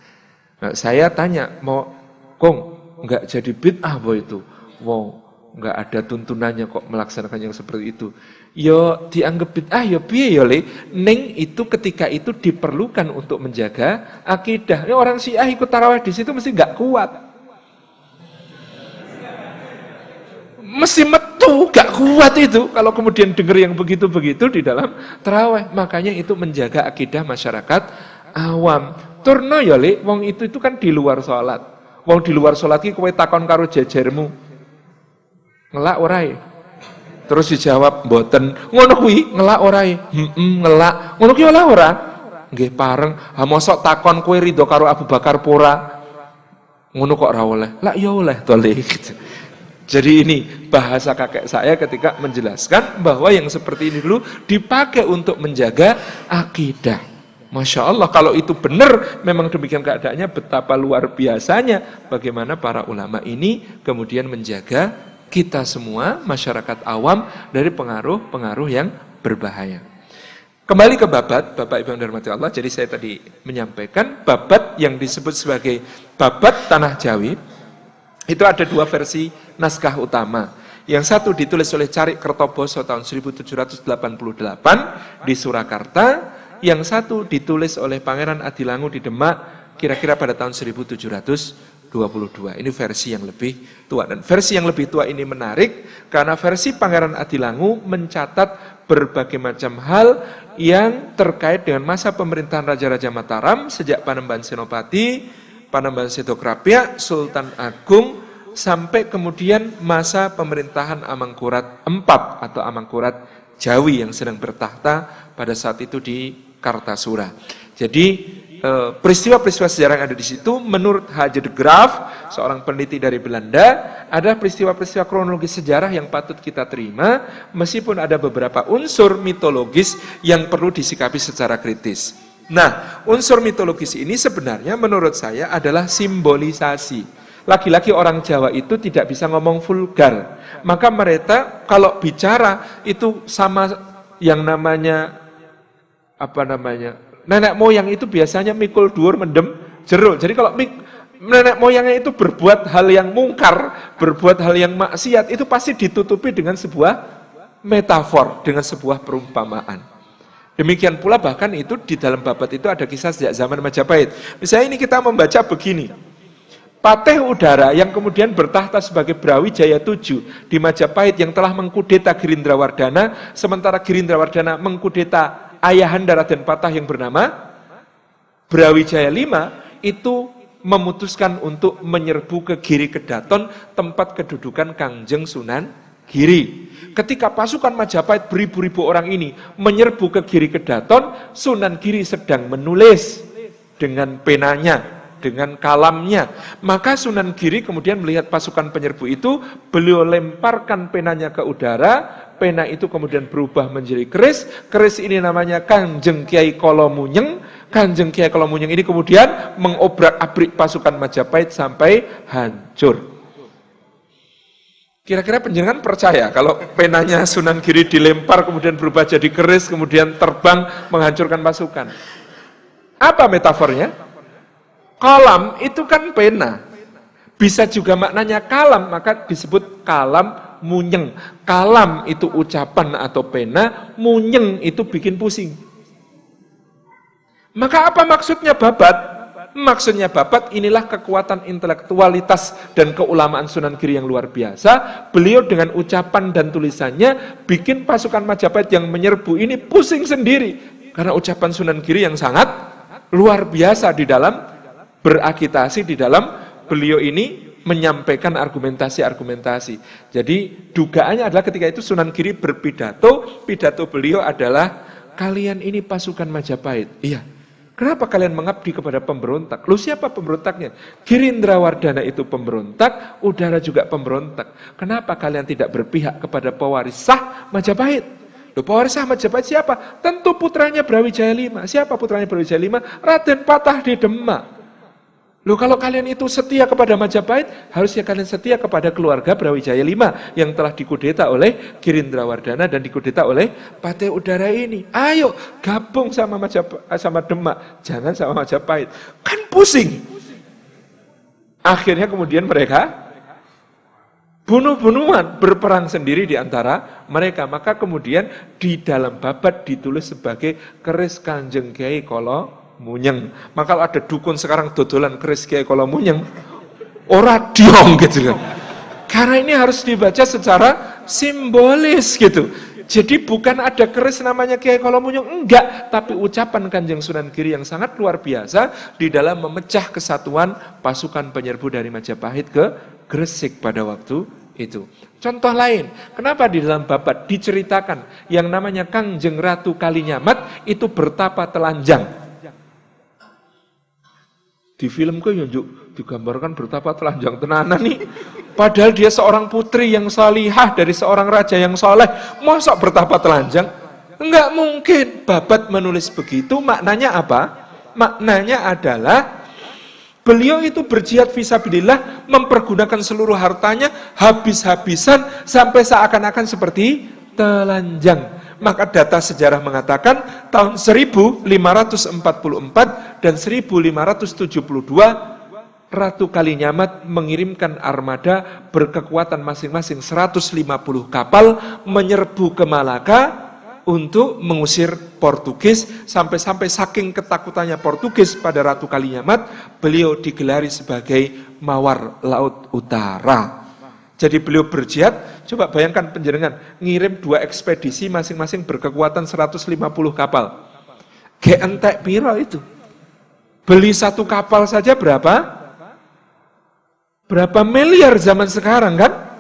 Nah, saya tanya, mau Kong enggak jadi bid'ah boh itu? Wow, enggak ada tuntunannya kok melaksanakan yang seperti itu. Yo dianggap bid'ah yo piye yo le, ning itu ketika itu diperlukan untuk menjaga akidah. Ini orang Syiah ikut tarawih di situ mesti enggak kuat. Mesti metu, enggak kuat itu kalau kemudian dengar yang begitu-begitu di dalam tarawih. Makanya itu menjaga akidah masyarakat awam. Turno yo le, wong itu kan di luar sholat. Wong di luar sholat ki kowe takon karo jejermu. Ngelak ora e? Terus dijawab mboten. Ngono kuwi ngelak ora e? Ngelak. Ngono ki ora? Nggih pareng. Ha mosok takon kowe ridho karo Abu Bakar pora. Ngono kok ora oleh. Lah ya oleh to le. Jadi ini bahasa kakek saya ketika menjelaskan bahwa yang seperti ini dulu dipakai untuk menjaga akidah. Masya Allah, kalau itu benar, memang demikian keadaannya, betapa luar biasanya bagaimana para ulama ini kemudian menjaga kita semua, masyarakat awam, dari pengaruh-pengaruh yang berbahaya. Kembali ke Babat, Bapak Ibu yang dirahmati Allah, jadi saya tadi menyampaikan, Babat yang disebut sebagai Babat Tanah Jawi, itu ada 2 versi naskah utama. Yang satu ditulis oleh Carik Kertoboso tahun 1788 di Surakarta, yang satu ditulis oleh Pangeran Adilangu di Demak kira-kira pada tahun 1722. Ini versi yang lebih tua. Dan versi yang lebih tua ini menarik karena versi Pangeran Adilangu mencatat berbagai macam hal yang terkait dengan masa pemerintahan Raja-Raja Mataram sejak Panembahan Senopati, Panembahan Setokrapia, Sultan Agung, sampai kemudian masa pemerintahan Amangkurat IV atau Amangkurat Jawi yang sedang bertahta pada saat itu di Kartasura. Jadi peristiwa-peristiwa sejarah yang ada di situ menurut H.J. de Graaf, seorang peneliti dari Belanda, ada peristiwa-peristiwa kronologis sejarah yang patut kita terima meskipun ada beberapa unsur mitologis yang perlu disikapi secara kritis. Nah, unsur mitologis ini sebenarnya menurut saya adalah simbolisasi. Laki-laki orang Jawa itu tidak bisa ngomong vulgar. Maka mereka kalau bicara itu sama yang namanya nenek moyang itu biasanya mikul dhuwur mendem jero. Jadi kalau nenek moyangnya itu berbuat hal yang mungkar, berbuat hal yang maksiat, itu pasti ditutupi dengan sebuah metafor, dengan sebuah perumpamaan. Demikian pula bahkan itu di dalam Babat itu ada kisah sejak zaman Majapahit. Misalnya ini kita membaca begini. Patih Udara yang kemudian bertahta sebagai Brawijaya VII di Majapahit yang telah mengkudeta Girindrawardana, sementara Girindrawardana mengkudeta ayahanda Raden Patah yang bernama Brawijaya V, itu memutuskan untuk menyerbu ke Giri Kedaton, tempat kedudukan Kangjeng Sunan kiri. Ketika pasukan Majapahit beribu-ribu orang ini menyerbu ke Giri Kedaton, Sunan Giri sedang menulis dengan penanya, dengan kalamnya. Maka Sunan Giri kemudian melihat pasukan penyerbu itu, beliau lemparkan penanya ke udara, pena itu kemudian berubah menjadi keris ini namanya Kanjeng Kiai Kolomunyeng. Kanjeng Kiai Kolomunyeng ini kemudian mengobrak-abrik pasukan Majapahit sampai hancur. Kira-kira penjenengan percaya kalau penanya Sunan Giri dilempar kemudian berubah jadi keris, kemudian terbang menghancurkan pasukan? Apa metafornya? Kalam itu kan pena. Bisa juga maknanya kalam, maka disebut kalam munyeng. Kalam itu ucapan atau pena, munyeng itu bikin pusing. Maka apa maksudnya babat? Maksudnya babat inilah kekuatan intelektualitas dan keulamaan Sunan Giri yang luar biasa. Beliau dengan ucapan dan tulisannya bikin pasukan Majapahit yang menyerbu ini pusing sendiri. Karena ucapan Sunan Giri yang sangat luar biasa di dalam berakitasi, di dalam beliau ini menyampaikan argumentasi-argumentasi. Jadi dugaannya adalah ketika itu Sunan Giri berpidato, pidato beliau adalah, kalian ini pasukan Majapahit. Iya. Kenapa kalian mengabdi kepada pemberontak? Lu siapa pemberontaknya? Girindrawardana itu pemberontak, Udara juga pemberontak. Kenapa kalian tidak berpihak kepada pewaris sah Majapahit? Loh, pewaris sah Majapahit siapa? Tentu putranya Brawijaya V. Siapa putranya Brawijaya V? Raden Patah di Demak. Loh, kalau kalian itu setia kepada Majapahit, harusnya kalian setia kepada keluarga Brawijaya V yang telah dikudeta oleh Girindrawardana dan dikudeta oleh Patih Udara ini. Ayo gabung sama sama Demak, jangan sama Majapahit. Kan pusing. Akhirnya kemudian mereka bunuh-bunuhan, berperang sendiri di antara mereka. Maka kemudian di dalam babat ditulis sebagai keris Kanjeng Kiai Kolomunyeng. Maka kalau ada dukun sekarang dodolan keris Kiai Kolomunyeng, ora diong gitu kan. Karena ini harus dibaca secara simbolis gitu. Jadi bukan ada keris namanya Kiai Kolomunyeng, enggak. Tapi ucapan Kanjeng Sunan Giri yang sangat luar biasa di dalam memecah kesatuan pasukan penyerbu dari Majapahit ke Gresik pada waktu itu. Contoh lain, kenapa di dalam babat diceritakan yang namanya Kanjeng Ratu Kalinyamat itu bertapa telanjang. Di film kok yunjuk digambarkan bertapa telanjang tenanan nih. Padahal dia seorang putri yang salihah dari seorang raja yang soleh. Masa bertapa telanjang? Enggak mungkin. Babat menulis begitu, maknanya apa? Maknanya adalah beliau itu berjihad fisabilillah, mempergunakan seluruh hartanya habis-habisan sampai seakan-akan seperti telanjang. Maka data sejarah mengatakan tahun 1544 dan 1572 Ratu Kalinyamat mengirimkan armada berkekuatan masing-masing 150 kapal menyerbu ke Malaka untuk mengusir Portugis. Sampai-sampai saking ketakutannya Portugis pada Ratu Kalinyamat, beliau digelari sebagai Mawar Laut Utara. Jadi beliau berjihad, coba bayangkan penjenengan, ngirim 2 ekspedisi masing-masing berkekuatan 150 kapal. Entek piro itu? Beli 1 kapal saja berapa? Berapa miliar zaman sekarang kan?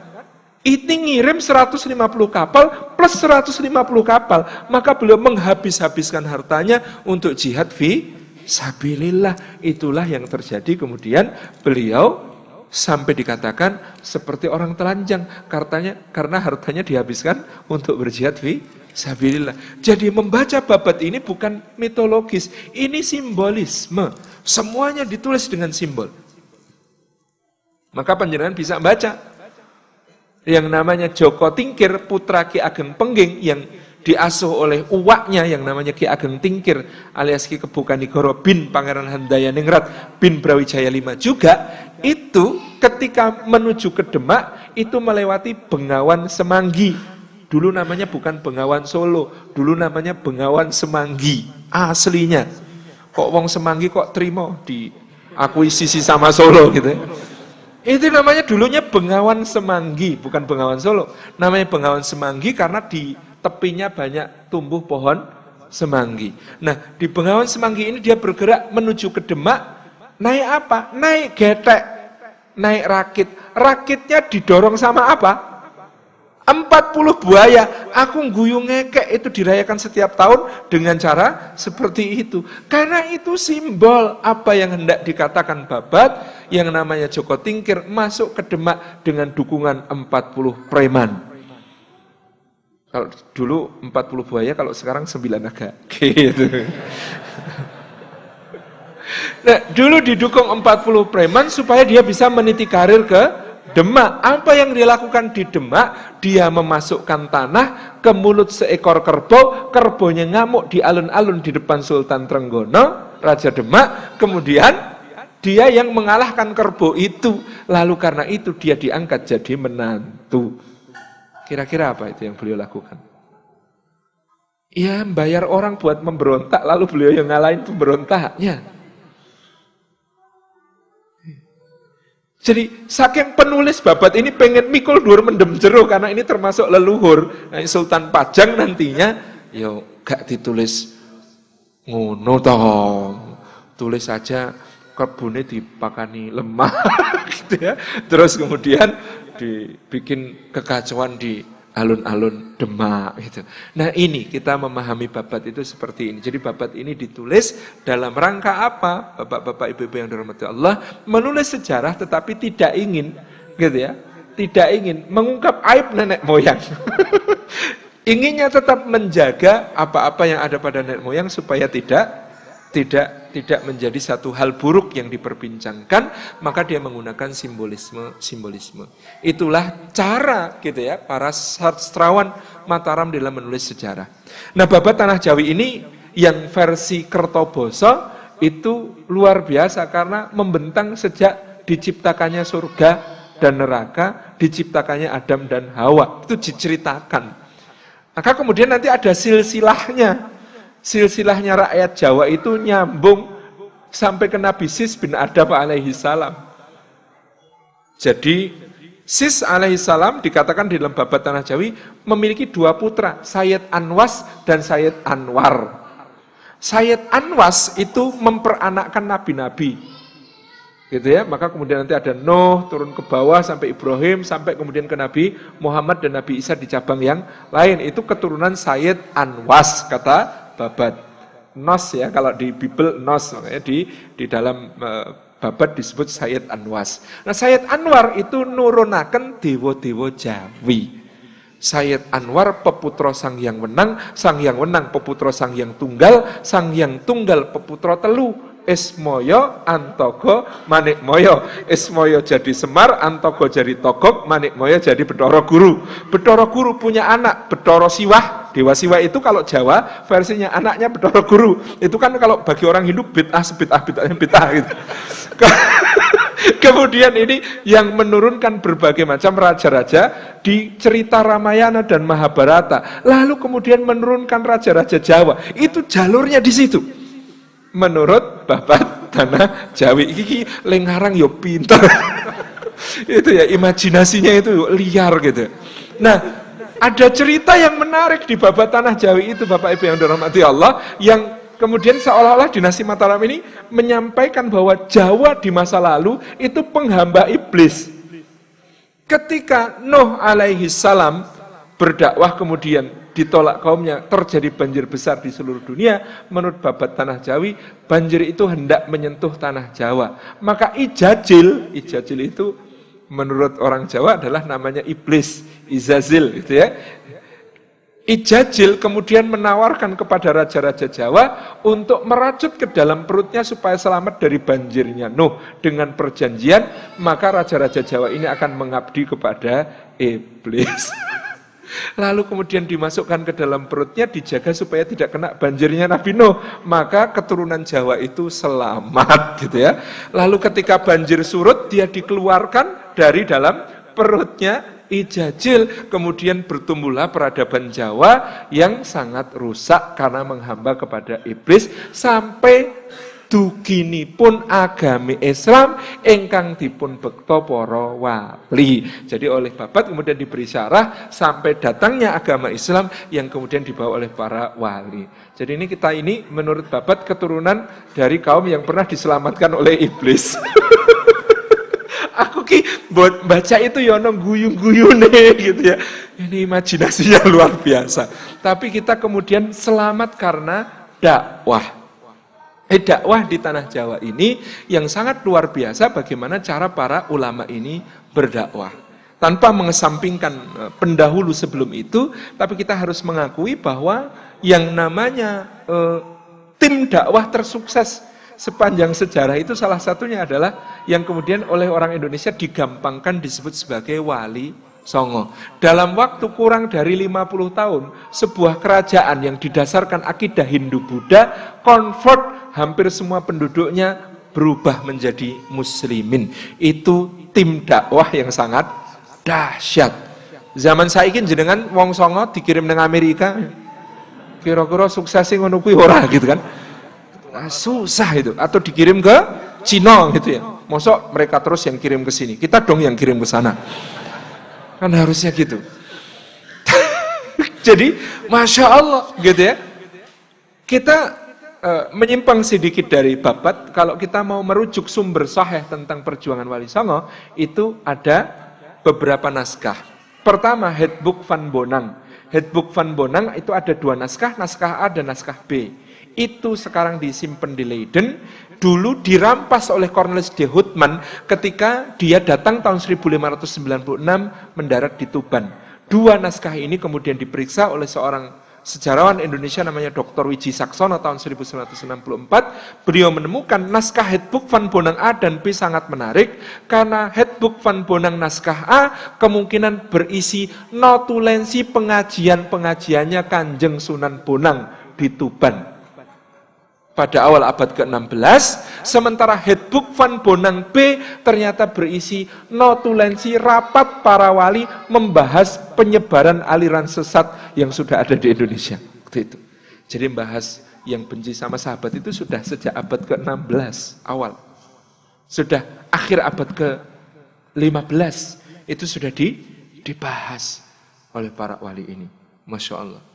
Itu ngirim 150 kapal plus 150 kapal. Maka beliau menghabis-habiskan hartanya untuk jihad fi sabilillah. Itulah yang terjadi kemudian beliau sampai dikatakan seperti orang telanjang karena hartanya dihabiskan untuk berjihad fi sabilillah. Jadi membaca babat ini bukan mitologis, ini simbolisme. Semuanya ditulis dengan simbol. Maka panjenengan bisa baca yang namanya Joko Tingkir, putra Ki Ageng Pengging yang diasuh oleh uwaknya yang namanya Ki Ageng Tingkir alias Ki Kebukanigoro bin Pangeran Handayaningrat bin Brawijaya V juga. Itu ketika menuju ke Demak itu melewati Bengawan Semanggi. Dulu namanya bukan Bengawan Solo, dulu namanya Bengawan Semanggi aslinya. Kok wong Semanggi kok terima diakuisisi sama Solo gitu ya. Itu namanya dulunya Bengawan Semanggi, bukan Bengawan Solo. Namanya Bengawan Semanggi karena di tepinya banyak tumbuh pohon semanggi. Nah, di Bengawan Semanggi ini dia bergerak menuju ke Demak. Naik apa? Naik getek, naik rakit. Rakitnya didorong sama apa? 40 buaya, aku guyu ngekek itu dirayakan setiap tahun dengan cara seperti itu. Karena itu simbol apa yang hendak dikatakan Babat, yang namanya Joko Tingkir masuk ke Demak dengan dukungan 40 preman. Kalau dulu 40 buaya, kalau sekarang 9 naga. Gitu. Nah, dulu didukung 40 preman supaya dia bisa meniti karir ke Demak. Apa yang dilakukan di Demak? Dia memasukkan tanah ke mulut seekor kerbau, kerbonya ngamuk di alun-alun di depan Sultan Trenggono, Raja Demak, kemudian dia yang mengalahkan kerbau itu. Lalu karena itu dia diangkat jadi menantu. Kira-kira apa itu yang beliau lakukan? Ya, bayar orang buat memberontak, lalu beliau yang ngalahin pemberontaknya. Jadi saking penulis Babat ini pengen mikul dur mendem jero karena ini termasuk leluhur. Nah, Sultan Pajang nantinya yo gak ditulis ngono toh. Tulis saja kebune dipakani lemah gitu ya. Terus kemudian dibikin kekacauan di alun-alun Demak gitu. Nah, ini kita memahami Babat itu seperti ini. Jadi Babat ini ditulis dalam rangka apa? Bapak-bapak, ibu-ibu yang dirahmati Allah, menulis sejarah tetapi tidak ingin gitu ya. Tidak ingin mengungkap aib nenek moyang. Inginnya tetap menjaga apa-apa yang ada pada nenek moyang supaya tidak menjadi satu hal buruk yang diperbincangkan, maka dia menggunakan simbolisme. Itulah cara gitu ya para sastrawan Mataram dalam menulis sejarah. Nah, Babat Tanah Jawi ini yang versi Kertoboso itu luar biasa karena membentang sejak diciptakannya surga dan neraka, diciptakannya Adam dan Hawa. Itu diceritakan. Maka kemudian nanti ada silsilahnya. Silsilahnya rakyat Jawa itu nyambung sampai ke Nabi Sis bin Adam alaihi salam. Jadi Sis alaihi salam dikatakan di dalam Babat Tanah Jawi memiliki 2 putra, Sayyid Anwas dan Sayyid Anwar. Sayyid Anwas itu memperanakkan nabi-nabi. Gitu ya, maka kemudian nanti ada Nuh turun ke bawah sampai Ibrahim sampai kemudian ke Nabi Muhammad dan Nabi Isa di cabang yang lain. Itu keturunan Sayyid Anwas kata Babat. Nos ya, kalau di Bible Nos, makanya di dalam Babat disebut Sayyid Anwas. Nah, Sayyid Anwar itu nurunaken dewa-dewa Jawi. Sayyid Anwar peputra Sang Hyang Wenang peputra Sang Hyang Tunggal peputra telu. Ismoyo, Antogo, Manikmoyo. Ismoyo jadi Semar, Antogo jadi Togog, Manikmoyo jadi Betoro Guru. Betoro Guru punya anak, Betoro Siwah. Dewa Siwah itu kalau Jawa versinya anaknya Betoro Guru. Itu kan kalau bagi orang Hindu bid'ah gitu. Kemudian ini yang menurunkan berbagai macam raja-raja di cerita Ramayana dan Mahabharata. Lalu kemudian menurunkan raja-raja Jawa. Itu jalurnya di situ. Menurut Babat Tanah Jawi iki lengarang yo pinter. Itu ya imajinasinya itu liar gitu. Nah, ada cerita yang menarik di Babat Tanah Jawi itu Bapak Ibu yang dirahmati Allah, yang kemudian seolah-olah dinasti Mataram ini menyampaikan bahwa Jawa di masa lalu itu penghamba iblis. Ketika Nuh alaihi salam berdakwah kemudian ditolak kaumnya, terjadi banjir besar di seluruh dunia. Menurut Babat Tanah Jawi, banjir itu hendak menyentuh tanah Jawa. Maka Ijajil itu menurut orang Jawa adalah namanya iblis, Izazil gitu ya. Ijajil kemudian menawarkan kepada raja-raja Jawa untuk merajut ke dalam perutnya supaya selamat dari banjirnya Nuh. Dengan perjanjian, maka raja-raja Jawa ini akan mengabdi kepada iblis. Lalu kemudian dimasukkan ke dalam perutnya, dijaga supaya tidak kena banjirnya Nabi Nuh. Maka keturunan Jawa itu selamat gitu ya. Lalu ketika banjir surut, dia dikeluarkan dari dalam perutnya Ijajil. Kemudian bertumbuhlah peradaban Jawa yang sangat rusak karena menghamba kepada iblis. Sampai duginipun agami Islam ingkang dipun bekta para wali. Jadi oleh Babat kemudian diberi syarah sampai datangnya agama Islam yang kemudian dibawa oleh para wali. Jadi kita ini menurut Babat keturunan dari kaum yang pernah diselamatkan oleh iblis. Aku ki buat baca itu ya ono guyung-guyune gitu ya. Ini imajinasinya luar biasa. Tapi kita kemudian selamat karena dakwah. Dakwah di tanah Jawa ini yang sangat luar biasa bagaimana cara para ulama ini berdakwah. Tanpa mengesampingkan pendahulu sebelum itu, tapi kita harus mengakui bahwa yang namanya tim dakwah tersukses sepanjang sejarah itu salah satunya adalah yang kemudian oleh orang Indonesia digampangkan disebut sebagai Wali Songo. Dalam waktu kurang dari 50 tahun, sebuah kerajaan yang didasarkan akidah Hindu-Buddha convert hampir semua penduduknya berubah menjadi muslimin. Itu tim dakwah yang sangat dahsyat. Zaman saiki jenengan wong Songo dikirim nang Amerika, kira-kira suksesnya ngono kuwi ora gitu kan. Susah itu, atau dikirim ke Cina gitu ya. Mosok mereka terus yang kirim ke sini, kita dong yang kirim ke sana. Kan harusnya gitu. Jadi, Masya Allah gitu ya. Kita menyimpang sedikit dari babat. Kalau kita mau merujuk sumber sahih tentang perjuangan Wali Songo, itu ada beberapa naskah. Pertama, Handbook Van Bonang. Handbook Van Bonang itu ada 2 naskah A dan naskah B. Itu sekarang disimpan di Leiden. Dulu dirampas oleh Cornelis de Houtman ketika dia datang tahun 1596 mendarat di Tuban. 2 naskah ini kemudian diperiksa oleh seorang sejarawan Indonesia namanya Dr. Wiji Saksono tahun 1964. Beliau menemukan naskah Handbook Van Bonang A dan B sangat menarik karena Handbook Van Bonang naskah A kemungkinan berisi notulensi pengajiannya Kanjeng Sunan Bonang di Tuban pada awal abad ke-16, sementara Handbook Van Bonang B ternyata berisi notulensi rapat para wali membahas penyebaran aliran sesat yang sudah ada di Indonesia. Itu. Jadi membahas yang benci sama sahabat itu sudah sejak abad ke-16 awal. Sudah akhir abad ke-15 itu sudah dibahas oleh para wali ini. Masya Allah.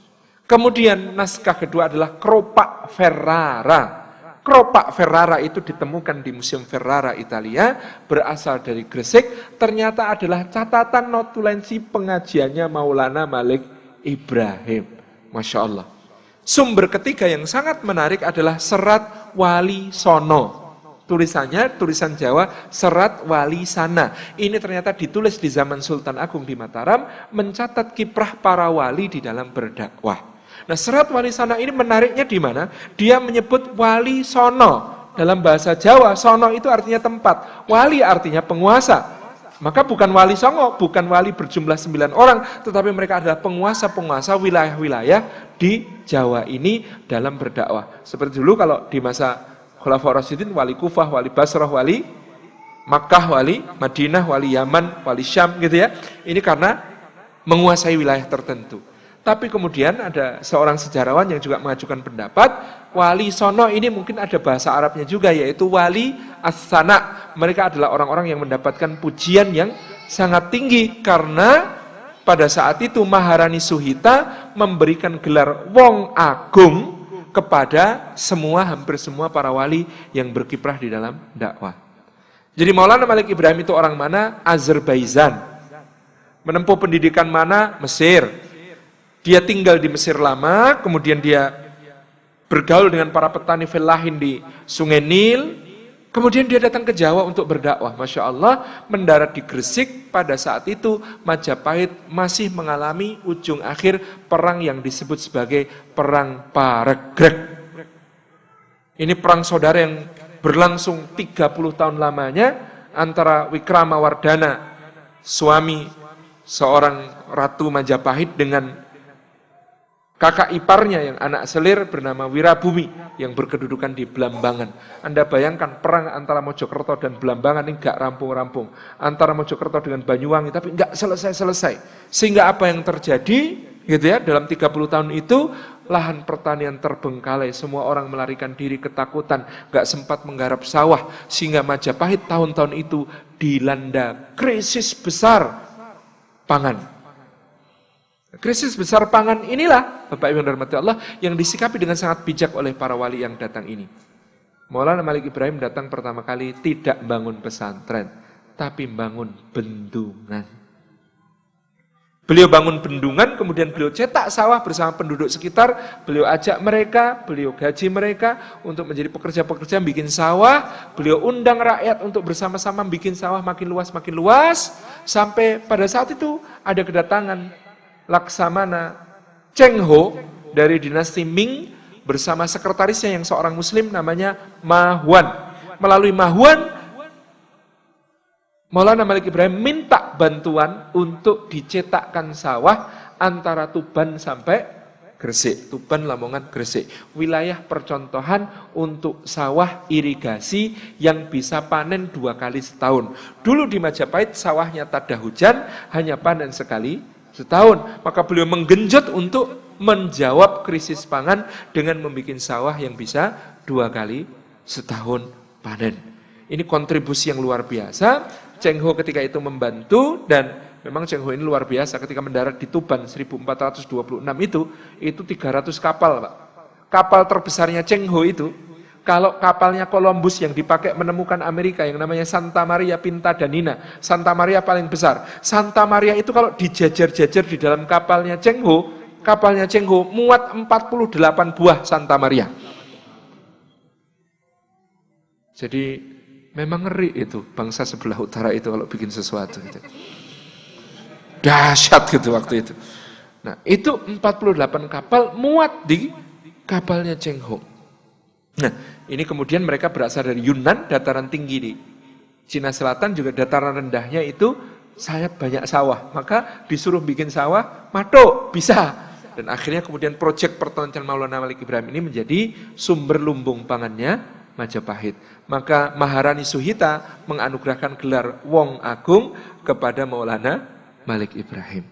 Kemudian naskah kedua adalah Kropak Ferrara. Kropak Ferrara itu ditemukan di Museum Ferrara Italia, berasal dari Gresik, ternyata adalah catatan notulensi pengajiannya Maulana Malik Ibrahim. Masya Allah. Sumber ketiga yang sangat menarik adalah Serat Wali Sono. Tulisannya, tulisan Jawa, Serat Wali Sana. Ini ternyata ditulis di zaman Sultan Agung di Mataram, mencatat kiprah para wali di dalam berdakwah. Nah, Serat Wali Sana ini menariknya di mana? Dia menyebut Wali Sono. Dalam bahasa Jawa, Sono itu artinya tempat. Wali artinya penguasa. Maka bukan Wali Songo, bukan wali berjumlah 9 orang, tetapi mereka adalah penguasa-penguasa wilayah-wilayah di Jawa ini dalam berdakwah. Seperti dulu kalau di masa Khulafaur Rasyidin, Wali Kufah, Wali Basrah, Wali Makkah, Wali Madinah, Wali Yaman, Wali Syam gitu ya. Ini karena menguasai wilayah tertentu. Tapi kemudian ada seorang sejarawan yang juga mengajukan pendapat, Wali Sono ini mungkin ada bahasa Arabnya juga, yaitu Wali As-Sana. Mereka adalah orang-orang yang mendapatkan pujian yang sangat tinggi, karena pada saat itu Maharani Suhita memberikan gelar Wong Agung kepada hampir semua para wali yang berkiprah di dalam dakwah. Jadi Maulana Malik Ibrahim itu orang mana? Azerbaijan. Menempuh pendidikan mana? Mesir. Dia tinggal di Mesir lama, kemudian dia bergaul dengan para petani felahin di Sungai Nil, kemudian dia datang ke Jawa untuk berdakwah. Masya Allah, mendarat di Gresik. Pada saat itu Majapahit masih mengalami ujung akhir perang yang disebut sebagai Perang Paregreg. Ini perang saudara yang berlangsung 30 tahun lamanya antara Wikramawardhana, suami seorang Ratu Majapahit, dengan kakak iparnya yang anak selir bernama Wirabumi yang berkedudukan di Blambangan. Anda bayangkan perang antara Mojokerto dan Blambangan ini gak rampung-rampung. Antara Mojokerto dengan Banyuwangi, tapi gak selesai-selesai. Sehingga apa yang terjadi gitu ya, dalam 30 tahun itu lahan pertanian terbengkalai, semua orang melarikan diri ketakutan, gak sempat menggarap sawah, sehingga Majapahit tahun-tahun itu dilanda krisis besar pangan. Krisis besar pangan inilah, Bapak Ibu yang dirahmati Allah, yang disikapi dengan sangat bijak oleh para wali yang datang ini. Maulana Malik Ibrahim datang pertama kali tidak bangun pesantren, tapi bangun bendungan. Beliau bangun bendungan, kemudian beliau cetak sawah bersama penduduk sekitar, beliau ajak mereka, beliau gaji mereka untuk menjadi pekerja-pekerja bikin sawah, beliau undang rakyat untuk bersama-sama bikin sawah makin luas, sampai pada saat itu ada kedatangan Laksamana Cheng Ho dari dinasti Ming bersama sekretarisnya yang seorang muslim namanya Ma Huan. Melalui Ma Huan, Maulana Malik Ibrahim minta bantuan untuk dicetakkan sawah antara Tuban sampai Gresik. Tuban, Lamongan, Gresik. Wilayah percontohan untuk sawah irigasi yang bisa panen 2 kali setahun. Dulu di Majapahit sawahnya tak ada hujan, hanya panen sekali setahun. Maka beliau menggenjot untuk menjawab krisis pangan dengan membuat sawah yang bisa 2 kali setahun panen. Ini kontribusi yang luar biasa. Cheng Ho ketika itu membantu, dan memang Cheng Ho ini luar biasa ketika mendarat di Tuban 1426 itu 300 kapal, Pak. Kapal terbesarnya Cheng Ho itu, kalau kapalnya Columbus yang dipakai menemukan Amerika yang namanya Santa Maria Pinta dan Nina, Santa Maria paling besar. Santa Maria itu kalau dijajar-jajar di dalam kapalnya Cheng Ho muat 48 buah Santa Maria. Jadi memang ngeri itu bangsa sebelah utara itu kalau bikin sesuatu gitu. Dahsyat gitu waktu itu. Nah, itu 48 kapal muat di kapalnya Cheng Ho. Nah, ini kemudian mereka berasal dari Yunnan, dataran tinggi di Cina Selatan, juga dataran rendahnya itu sangat banyak sawah. Maka disuruh bikin sawah, mato, bisa. Dan akhirnya kemudian proyek pertontonan Maulana Malik Ibrahim ini menjadi sumber lumbung pangannya Majapahit. Maka Maharani Suhita menganugerahkan gelar Wong Agung kepada Maulana Malik Ibrahim.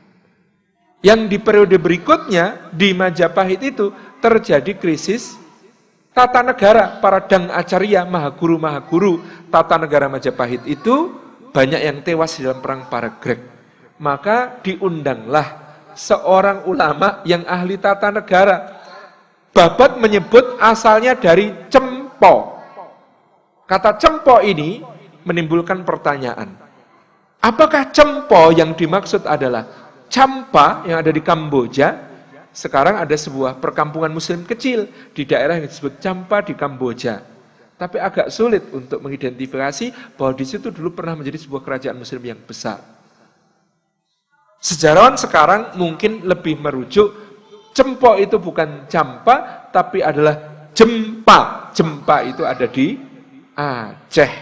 Yang di periode berikutnya di Majapahit itu terjadi krisis tata negara. Para Dang Acarya, Mahaguru tata negara Majapahit itu banyak yang tewas di dalam perang Paragreg. Maka diundanglah seorang ulama yang ahli tata negara. Babat menyebut asalnya dari Cempo. Kata Cempo ini menimbulkan pertanyaan. Apakah Cempo yang dimaksud adalah Champa yang ada di Kamboja? Sekarang ada sebuah perkampungan muslim kecil di daerah yang disebut Champa di Kamboja. Tapi agak sulit untuk mengidentifikasi bahwa di situ dulu pernah menjadi sebuah kerajaan muslim yang besar. Sejarawan sekarang mungkin lebih merujuk Cempo itu bukan Champa, tapi adalah Jempa. Jempa itu ada di Aceh.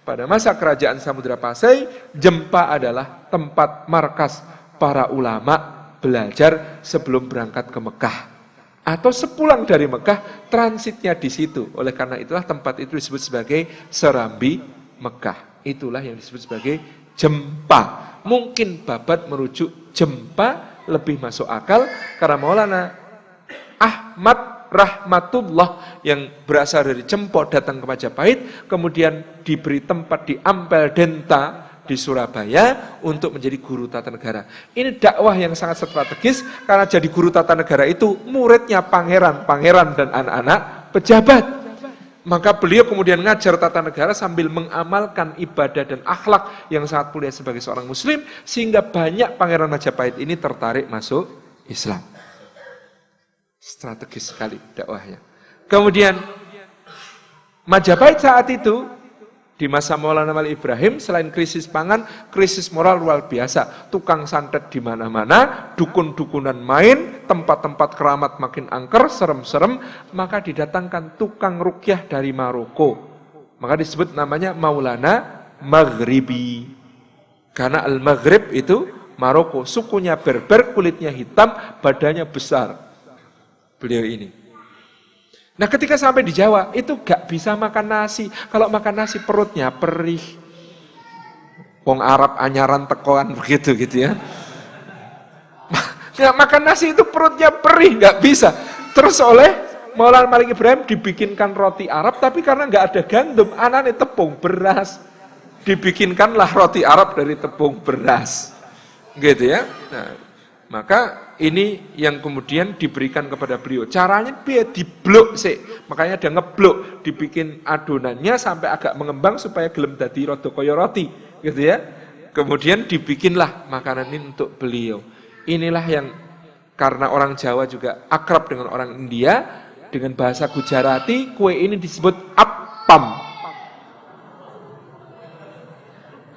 Pada masa kerajaan Samudra Pasai, Jempa adalah tempat markas para ulama belajar sebelum berangkat ke Mekah. Atau sepulang dari Mekah, transitnya di situ. Oleh karena itulah tempat itu disebut sebagai Serambi Mekah. Itulah yang disebut sebagai Jempa. Mungkin Babat merujuk Jempa lebih masuk akal karena Maulana Ahmad Rahmatullah yang berasal dari Cempo datang ke Majapahit, kemudian diberi tempat di Ampel Denta di Surabaya untuk menjadi guru tata negara. Ini dakwah yang sangat strategis karena jadi guru tata negara itu muridnya pangeran dan anak-anak pejabat. Maka beliau kemudian ngajar tata negara sambil mengamalkan ibadah dan akhlak yang sangat mulia sebagai seorang muslim, sehingga banyak pangeran Majapahit ini tertarik masuk Islam. Strategis sekali dakwahnya. Kemudian Majapahit saat itu di masa Maulana Malik Ibrahim selain krisis pangan, krisis moral luar biasa. Tukang santet di mana-mana, dukun-dukunan main, tempat-tempat keramat makin angker, serem-serem, maka didatangkan tukang rukyah dari Maroko. Maka disebut namanya Maulana Maghribi. Karena Al-Maghrib itu Maroko, sukunya Berber, kulitnya hitam, badannya besar. Beliau ini. Nah, ketika sampai di Jawa, itu gak bisa makan nasi. Kalau makan nasi perutnya perih. Wong Arab anyaran tekoan begitu gitu ya. Nggak makan nasi itu perutnya perih, gak bisa. Terus oleh Maulana Malik Ibrahim dibikinkan roti Arab, tapi karena gak ada gandum, anane tepung beras. Dibikinkanlah roti Arab dari tepung beras. Gitu ya. Nah, maka ini yang kemudian diberikan kepada beliau. Caranya dia diblok sih. Makanya dia ngeblok, dibikin adonannya sampai agak mengembang supaya gelem dadi rada kaya roti. gitu ya. Kemudian dibikinlah makanan ini untuk beliau. Inilah yang karena orang Jawa juga akrab dengan orang India, dengan bahasa Gujarati, kue ini disebut appam.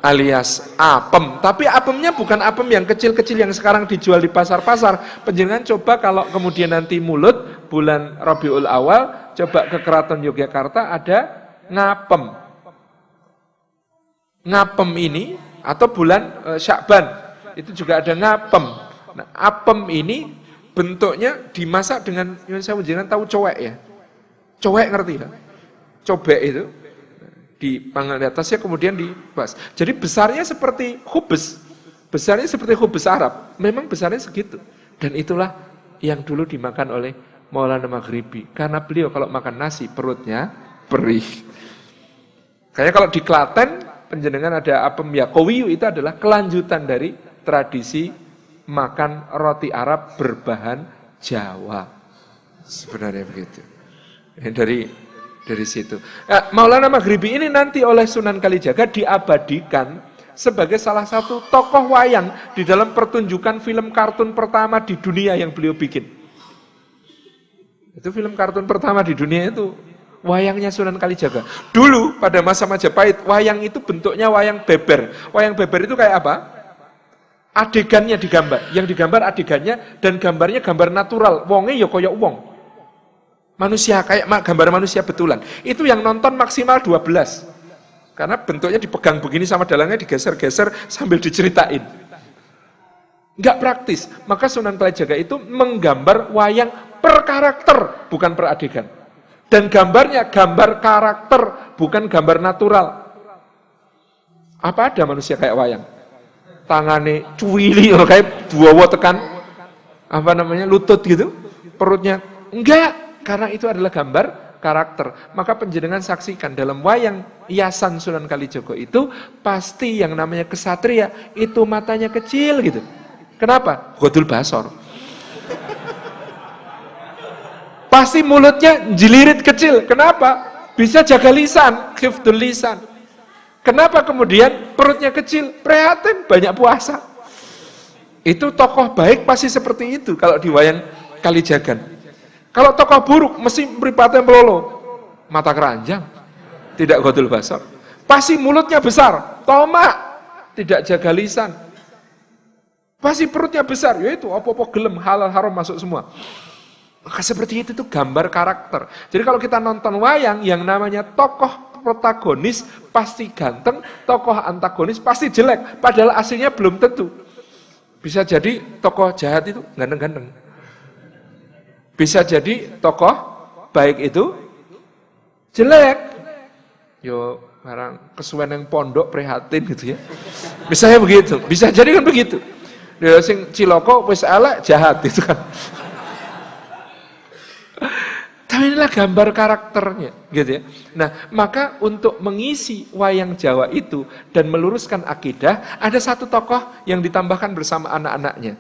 Alias apem. Tapi apemnya bukan apem yang kecil-kecil yang sekarang dijual di pasar-pasar. Penjenengan coba kalau kemudian nanti mulut, bulan Rabiul Awal, coba ke Keraton Yogyakarta ada ngapem. Ngapem ini, atau bulan Syakban, itu juga ada ngapem. Nah, apem ini bentuknya dimasak dengan, saya jangan tahu cowek ya. Cowek ngerti ya? Cobek itu dipanggang di atasnya kemudian dibas. Jadi besarnya seperti hubes. Besarnya seperti hubes Arab. Memang besarnya segitu. Dan itulah yang dulu dimakan oleh Maulana Maghribi. Karena beliau kalau makan nasi perutnya perih. Kayaknya kalau di Klaten penjenengan ada apem yakowiyu, itu adalah kelanjutan dari tradisi makan roti Arab berbahan Jawa. Sebenarnya begitu. Dari situ. Nah, Maulana Maghribi ini nanti oleh Sunan Kalijaga diabadikan sebagai salah satu tokoh wayang di dalam pertunjukan film kartun pertama di dunia yang beliau bikin. Itu film kartun pertama di dunia itu wayangnya Sunan Kalijaga. Dulu pada masa Majapahit, wayang itu bentuknya wayang beber. Wayang beber itu kayak apa? Adegannya digambar. Yang digambar adegannya dan gambarnya gambar natural. Wonge ya kaya wong. Manusia, kayak gambar manusia betulan. Itu yang nonton maksimal 12. Karena bentuknya dipegang begini sama dalangnya digeser-geser sambil diceritain. Enggak praktis. Maka Sunan Kalijaga itu menggambar wayang per karakter, bukan per adegan. Dan gambarnya gambar karakter, bukan gambar natural. Apa ada manusia kayak wayang? Tangannya cuwili, kayak buawa tekan, lutut gitu. Perutnya, enggak. Karena itu adalah gambar karakter. Maka penjenengan saksikan dalam wayang hiasan Sunan Kalijaga itu pasti yang namanya kesatria itu matanya kecil gitu. Kenapa? Godul basor. Pasti mulutnya jelirit kecil. Kenapa? Bisa jaga lisan, khifdul lisan. Kenapa kemudian perutnya kecil? Prihatin, banyak puasa. Itu tokoh baik pasti seperti itu kalau di wayang Kalijagan. Kalau tokoh buruk, mesti mripate melolo. Mata keranjang, tidak godul basar. Pasti mulutnya besar, tomak, tidak jaga lisan. Pasti perutnya besar, yaitu apa-apa gelem, halal haram masuk semua. Maka seperti itu tuh gambar karakter. Jadi kalau kita nonton wayang, yang namanya tokoh protagonis pasti ganteng, tokoh antagonis pasti jelek. Padahal aslinya belum tentu. Bisa jadi tokoh jahat itu ganteng-ganteng. Bisa jadi tokoh baik itu jelek. Yo, barang kesuwen yang pondok prihatin gitu ya. Misalnya begitu. Bisa jadi kan begitu. Dia sing ciloko wis elek jahat itu kan. Tapi inilah gambar karakternya gitu ya. Nah, maka untuk mengisi wayang Jawa itu dan meluruskan akidah, ada satu tokoh yang ditambahkan bersama anak-anaknya.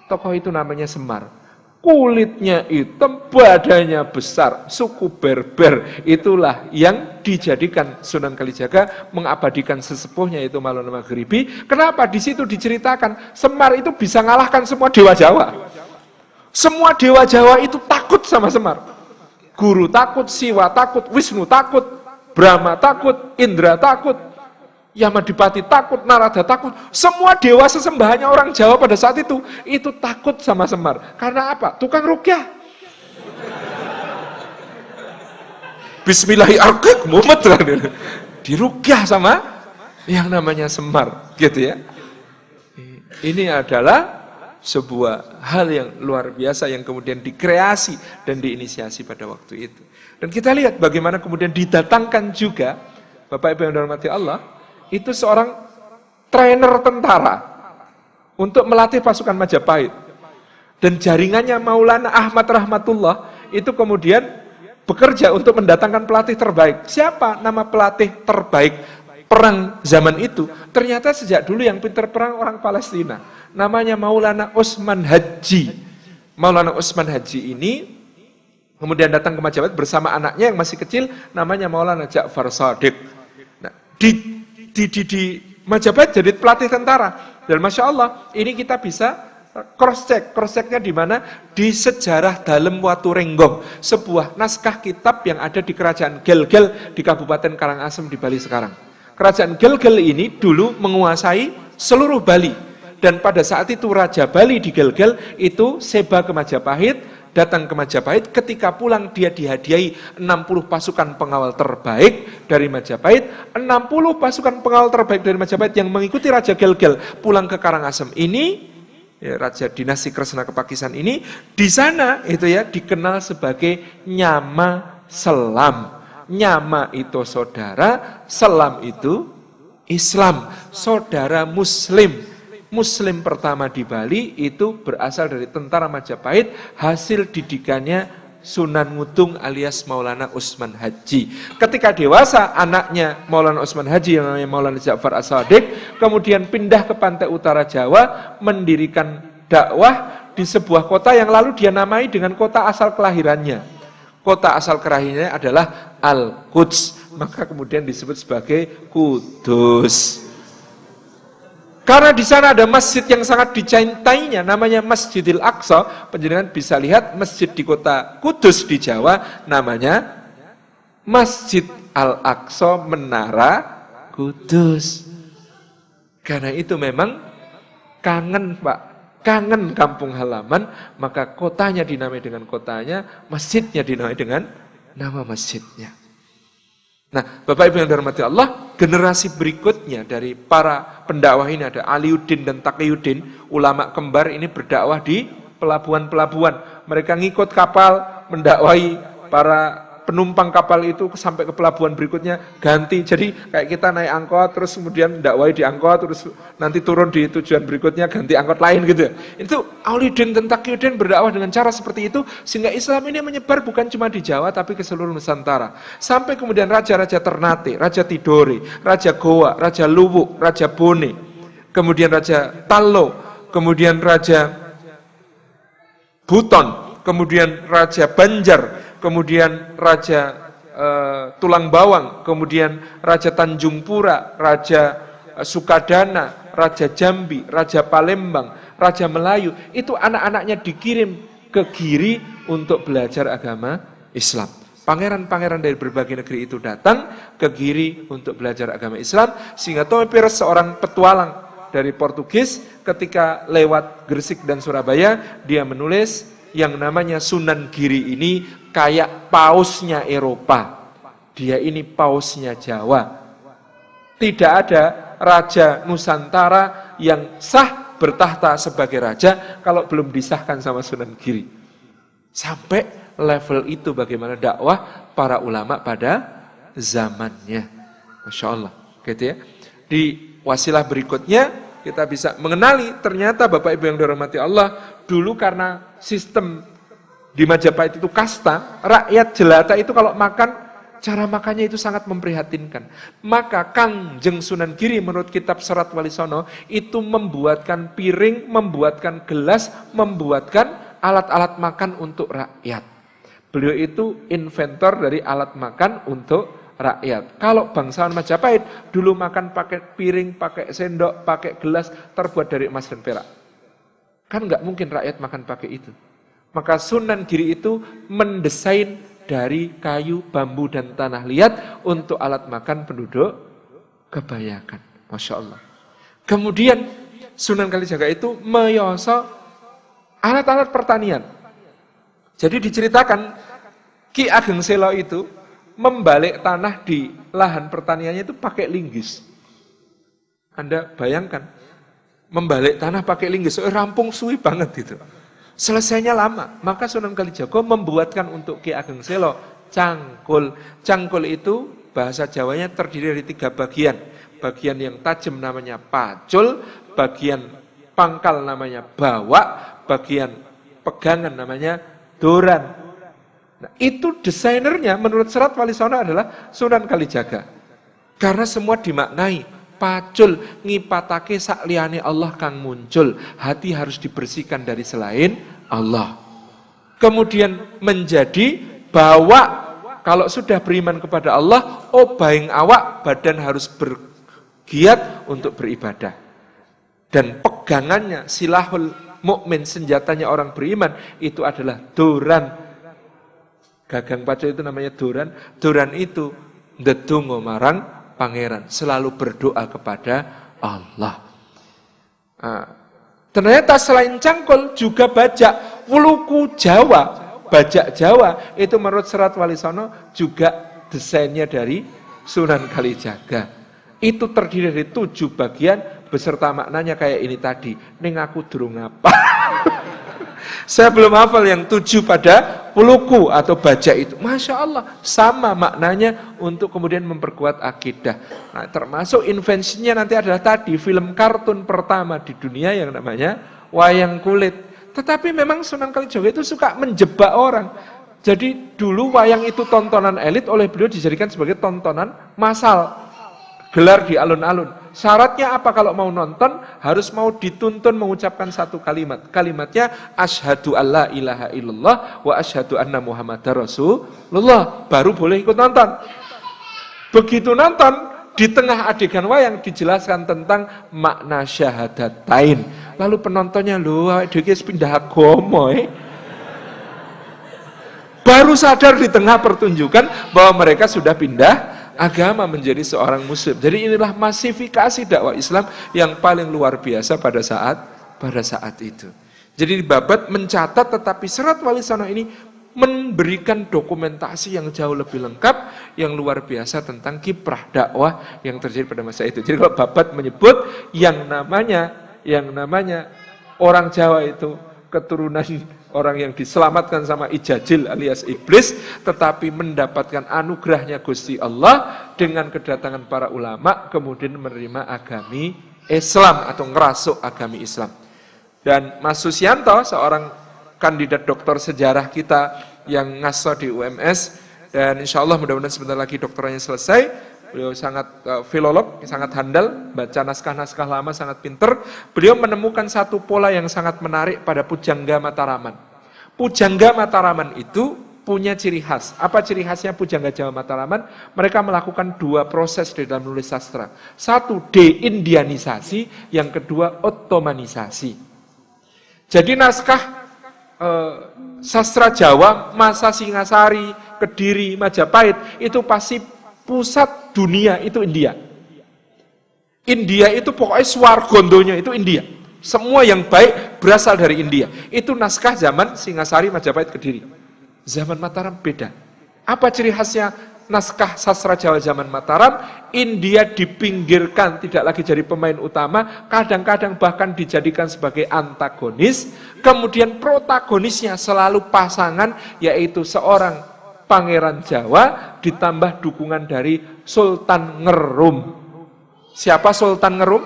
Tokoh itu namanya Semar. Kulitnya hitam, badannya besar, suku Berber. Itulah yang dijadikan Sunan Kalijaga mengabadikan sesepuhnya itu Maulana Maghribi. Kenapa? Di situ diceritakan Semar itu bisa ngalahkan semua dewa Jawa. Semua dewa Jawa itu takut sama Semar. Guru takut, Siwa takut, Wisnu takut, Brahma takut, Indra takut, Yamadipati takut, Narada takut. Semua dewa sesembahannya orang Jawa pada saat itu takut sama Semar. Karena apa? Tukang rukyah. Bismillahirrahmanirrahim. Mumet kan. Dirukyah sama yang namanya Semar, gitu ya. Ini adalah sebuah hal yang luar biasa yang kemudian dikreasi dan diinisiasi pada waktu itu. Dan kita lihat bagaimana kemudian didatangkan juga Bapak Ibu yang dirahmati Allah, itu seorang trainer tentara untuk melatih pasukan Majapahit. Dan jaringannya Maulana Ahmad Rahmatullah itu kemudian bekerja untuk mendatangkan pelatih terbaik. Siapa nama pelatih terbaik perang zaman itu? Ternyata sejak dulu yang pintar perang orang Palestina. Namanya Maulana Utsman Haji. Maulana Utsman Haji ini kemudian datang ke Majapahit bersama anaknya yang masih kecil, namanya Maulana Ja'far Shadiq. Nah, Majapahit jadi pelatih tentara. Dan Masya Allah, ini kita bisa cross-check-nya di mana? Di sejarah Dalem Watu Renggong, sebuah naskah kitab yang ada di Kerajaan Gelgel di Kabupaten Karangasem di Bali sekarang. Kerajaan Gelgel ini dulu menguasai seluruh Bali, dan pada saat itu Raja Bali di Gelgel itu seba ke Majapahit, datang ke Majapahit, ketika pulang dia dihadiahi 60 pasukan pengawal terbaik dari Majapahit, 60 pasukan pengawal terbaik dari Majapahit yang mengikuti Raja Gelgel pulang ke Karangasem ini. Ya, Raja dinasti Kresna Kepakisan ini di sana itu ya dikenal sebagai Nyama Selam. Nyama itu saudara, Selam itu Islam, saudara Muslim. Muslim pertama di Bali itu berasal dari tentara Majapahit, hasil didikannya Sunan Ngudung alias Maulana Usman Haji. Ketika dewasa, anaknya Maulana Usman Haji yang namanya Maulana Ja'far As-Sadiq kemudian pindah ke pantai utara Jawa, mendirikan dakwah di sebuah kota yang lalu dia namai dengan kota asal kelahirannya. Kota asal kelahirannya adalah Al-Quds, maka kemudian disebut sebagai Kudus. Karena di sana ada masjid yang sangat dicintainya, namanya Masjidil Aqsa. Penjenengan bisa lihat masjid di kota Kudus di Jawa, namanya Masjid Al-Aqsa Menara Kudus. Karena itu memang kangen Pak, kangen kampung halaman, maka kotanya dinamai dengan kotanya, masjidnya dinamai dengan nama masjidnya. Nah, Bapak Ibu yang dirahmati Allah, generasi berikutnya dari para pendakwah ini ada Aliuddin dan Taqiyuddin, ulama kembar ini berdakwah di pelabuhan-pelabuhan. Mereka ngikut kapal, mendakwahi para penumpang kapal itu sampai ke pelabuhan berikutnya, ganti. Jadi kayak kita naik angkot, terus kemudian dakwahi di angkot, terus nanti turun di tujuan berikutnya, ganti angkot lain gitu. Itu Aliuddin dan Taqiyuddin berdakwah dengan cara seperti itu, sehingga Islam ini menyebar bukan cuma di Jawa, tapi ke seluruh Nusantara. Sampai kemudian raja-raja Ternate, Raja Tidore, Raja Goa, Raja Luwuk, Raja Bone, kemudian Raja Tallo, kemudian Raja Buton, kemudian Raja Banjar, kemudian Raja Tulang Bawang, kemudian Raja Tanjung Pura, Raja Sukadana, Raja Jambi, Raja Palembang, Raja Melayu, itu anak-anaknya dikirim ke Giri untuk belajar agama Islam. Pangeran-pangeran dari berbagai negeri itu datang ke Giri untuk belajar agama Islam, sehingga Tommy Pires seorang petualang dari Portugis ketika lewat Gresik dan Surabaya, dia menulis yang namanya Sunan Giri ini kayak pausnya Eropa. Dia ini pausnya Jawa. Tidak ada raja Nusantara yang sah bertahta sebagai raja kalau belum disahkan sama Sunan Giri. Sampai level itu bagaimana dakwah para ulama pada zamannya. Masya Allah. Gitu ya. Di wasilah berikutnya kita bisa mengenali ternyata Bapak Ibu yang dirahmati Allah, dulu karena sistem di Majapahit itu kasta, rakyat jelata itu kalau makan, cara makannya itu sangat memprihatinkan. Maka Kangjeng Sunan Giri menurut kitab Serat Walisono itu membuatkan piring, membuatkan gelas, membuatkan alat-alat makan untuk rakyat. Beliau itu inventor dari alat makan untuk rakyat. Kalau bangsawan Majapahit dulu makan pakai piring, pakai sendok, pakai gelas terbuat dari emas dan perak. Kan nggak mungkin rakyat makan pakai itu. Maka Sunan Giri itu mendesain dari kayu, bambu, dan tanah liat untuk alat makan penduduk kebanyakan. Masya Allah. Kemudian Sunan Kalijaga itu meyoso alat-alat pertanian. Jadi diceritakan Ki Ageng Selo itu membalik tanah di lahan pertaniannya itu pakai linggis. Anda bayangkan, membalik tanah pakai linggis, rampung suwi banget itu. Selesainya lama, maka Sunan Kalijaga membuatkan untuk Ki Ageng Selo cangkul. Cangkul itu bahasa Jawanya terdiri dari 3 bagian. Bagian yang tajam namanya pacul, bagian pangkal namanya bawak, bagian pegangan namanya doran. Nah, itu desainernya menurut Serat Walisono adalah Sunan Kalijaga. Karena semua dimaknai. Pacul ngipatake sak liyane Allah kang muncul. Hati harus dibersihkan dari selain Allah. Kemudian menjadi bawa. Kalau sudah beriman kepada Allah, obaing awak, badan harus giat untuk beribadah. Dan pegangannya silahul mukmin, senjatanya orang beriman itu adalah doran. Gagang paco itu namanya doran. Doran itu ndedonga marang pangeran, selalu berdoa kepada Allah. Ternyata selain cangkul juga bajak, wuluku Jawa, bajak Jawa itu menurut Serat Walisono juga desainnya dari Sunan Kalijaga. Itu terdiri dari 7 bagian beserta maknanya kayak ini tadi. Ning aku durung apa. Saya belum hafal yang 7 pada wuluku atau bajak itu. Masya Allah, sama maknanya untuk kemudian memperkuat akidah. Nah, termasuk invensinya nanti adalah tadi film kartun pertama di dunia yang namanya wayang kulit. Tetapi memang Sunan Kalijaga itu suka menjebak orang. Jadi dulu wayang itu tontonan elit, oleh beliau dijadikan sebagai tontonan massal. Gelar di alun-alun. Syaratnya apa kalau mau nonton? Harus mau dituntun mengucapkan satu kalimat. Kalimatnya asyhadu alla ilaha illallah wa asyhadu anna muhammadar rasulullah. Baru boleh ikut nonton. Begitu nonton, di tengah adegan wayang dijelaskan tentang makna syahadatain. Lalu penontonnya, loh, dhewe pindah agama Baru sadar di tengah pertunjukan bahwa mereka sudah pindah agama menjadi seorang muslim. Jadi inilah masifikasi dakwah Islam yang paling luar biasa pada saat itu. Jadi Babat mencatat, tetapi Serat Walisono ini memberikan dokumentasi yang jauh lebih lengkap, yang luar biasa tentang kiprah dakwah yang terjadi pada masa itu. Jadi kalau Babat menyebut yang namanya orang Jawa itu keturunan orang yang diselamatkan sama Ijajil alias iblis, tetapi mendapatkan anugerahnya Gusti Allah dengan kedatangan para ulama, kemudian menerima agami Islam atau ngerasuk agami Islam. Dan Mas Susianto, seorang kandidat doktor sejarah kita yang ngaso di UMS, dan insya Allah mudah-mudahan sebentar lagi doktoranya selesai. Beliau sangat filolog, sangat handal, baca naskah-naskah lama, sangat pinter. Beliau menemukan satu pola yang sangat menarik pada Pujangga Mataraman. Pujangga Mataraman itu punya ciri khas. Apa ciri khasnya Pujangga Jawa Mataraman? Mereka melakukan 2 proses di dalam menulis sastra. Satu, deindianisasi, yang kedua, otomanisasi. Jadi naskah sastra Jawa, masa Singasari, Kediri, Majapahit, itu pasti pusat dunia itu India. India itu pokoknya swargondonya itu India. Semua yang baik berasal dari India. Itu naskah zaman Singasari, Majapahit, Kediri. Zaman Mataram beda. Apa ciri khasnya naskah sastra Jawa zaman Mataram? India dipinggirkan, tidak lagi jadi pemain utama, kadang-kadang bahkan dijadikan sebagai antagonis. Kemudian protagonisnya selalu pasangan, yaitu seorang Pangeran Jawa ditambah dukungan dari Sultan Ngerum. Siapa Sultan Ngerum?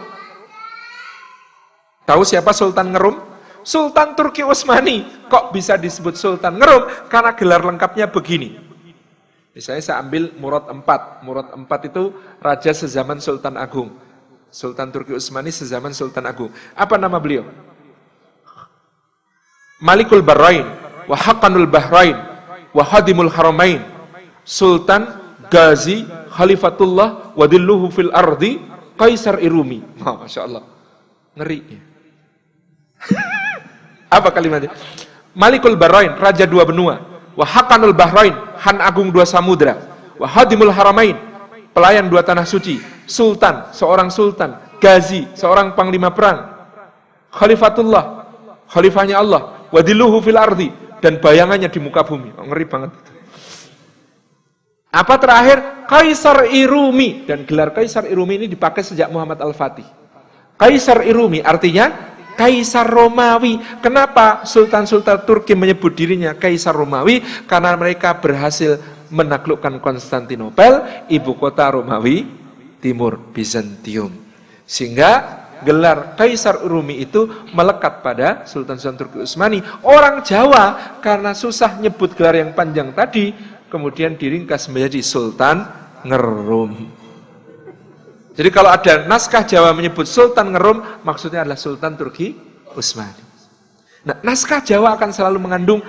Tahu siapa Sultan Ngerum? Sultan Turki Utsmani. Kok bisa disebut Sultan Ngerum? Karena gelar lengkapnya begini. Misalnya saya ambil Murad IV. Murad IV itu raja sezaman Sultan Agung. Sultan Turki Utsmani sezaman Sultan Agung. Apa nama beliau? Malikul Bahrain wa Haqqanul Bahrain wa Hadimul Haramain, Sultan Ghazi Khalifatullah wadilluhu fil ardi Kaisar Irumi. Masya Allah, ngeri. Apa kalimatnya? Malikul Bahrain, Raja 2 benua. Wa Haqqanul Bahrain, Han Agung 2 samudra. Wa Hadimul Haramain, pelayan 2 tanah suci. Sultan, seorang sultan. Ghazi, seorang panglima perang. Khalifatullah, khalifahnya Allah. Wadilluhu fil ardi, dan bayangannya di muka bumi. Ngeri banget. Apa terakhir? Kaisar Irumi. Dan gelar Kaisar Irumi ini dipakai sejak Muhammad Al-Fatih. Kaisar Irumi artinya Kaisar Romawi. Kenapa Sultan-Sultan Turki menyebut dirinya Kaisar Romawi? Karena mereka berhasil menaklukkan Konstantinopel, ibu kota Romawi Timur, Bizantium. Sehingga gelar Kaisar Urumi itu melekat pada Sultan-Sultan Turki Utsmani. Orang Jawa karena susah nyebut gelar yang panjang tadi, kemudian diringkas menjadi Sultan Ngerum. Jadi kalau ada naskah Jawa menyebut Sultan Ngerum, maksudnya adalah Sultan Turki Utsmani. Nah, naskah Jawa akan selalu mengandung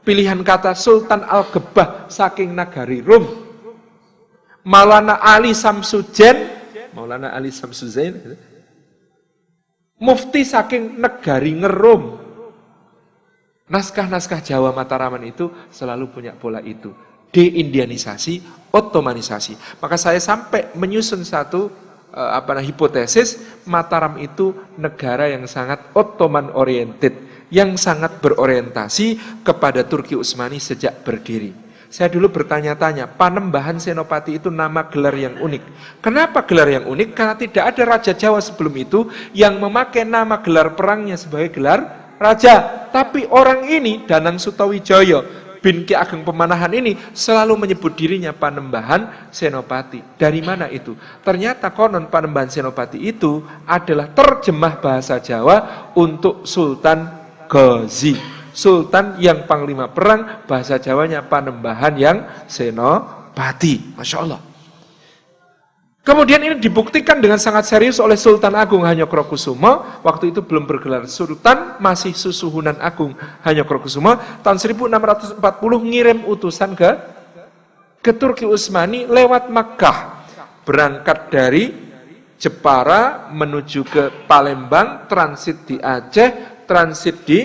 pilihan kata Sultan Al-Gebah saking nagari Rum. Maulana Ali Samsuddin Maulana Ali Samsuzain, mufti saking negari Ngerum. Naskah-naskah Jawa Mataraman itu selalu punya pola itu. Deindianisasi, Ottomanisasi. Maka saya sampai menyusun satu hipotesis, Mataram itu negara yang sangat Ottoman oriented, yang sangat berorientasi kepada Turki Utsmani sejak berdiri. Saya dulu bertanya-tanya, Panembahan Senopati itu nama gelar yang unik. Kenapa gelar yang unik? Karena tidak ada Raja Jawa sebelum itu yang memakai nama gelar perangnya sebagai gelar raja. Tapi orang ini, Danang Sutawijaya bin Ki Ageng Pemanahan ini selalu menyebut dirinya Panembahan Senopati. Dari mana itu? Ternyata konon Panembahan Senopati itu adalah terjemah bahasa Jawa untuk Sultan Ghazi. Sultan yang panglima perang, bahasa Jawanya Panembahan yang Senopati. Masya Allah. Kemudian ini dibuktikan dengan sangat serius oleh Sultan Agung Hanyokrokusumo. Waktu itu belum bergelar Sultan, masih Susuhunan Agung Hanyokrokusumo. Tahun 1640 ngirim utusan ke Turki Utsmani lewat Makkah. Berangkat dari Jepara menuju ke Palembang, transit di Aceh, transit di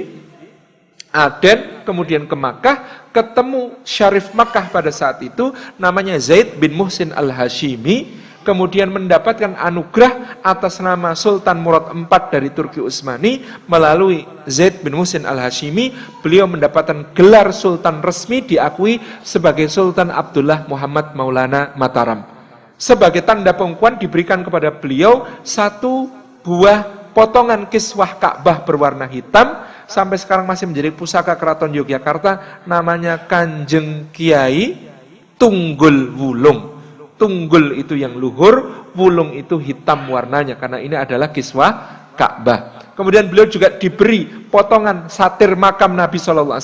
Aden, kemudian ke Makkah. Ketemu Syarif Makkah pada saat itu, namanya Zaid bin Muhsin al-Hashimi. Kemudian mendapatkan anugerah atas nama Sultan Murad IV dari Turki Utsmani. Melalui Zaid bin Muhsin al-Hashimi, beliau mendapatkan gelar Sultan resmi, diakui sebagai Sultan Abdullah Muhammad Maulana Mataram. Sebagai tanda pengakuan diberikan kepada beliau satu buah potongan kiswah Ka'bah berwarna hitam, sampai sekarang masih menjadi pusaka Keraton Yogyakarta, namanya Kanjeng Kiai Tunggul Wulung. Tunggul itu yang luhur, wulung itu hitam warnanya, karena ini adalah kiswah Ka'bah. Kemudian beliau juga diberi potongan satir makam Nabi SAW,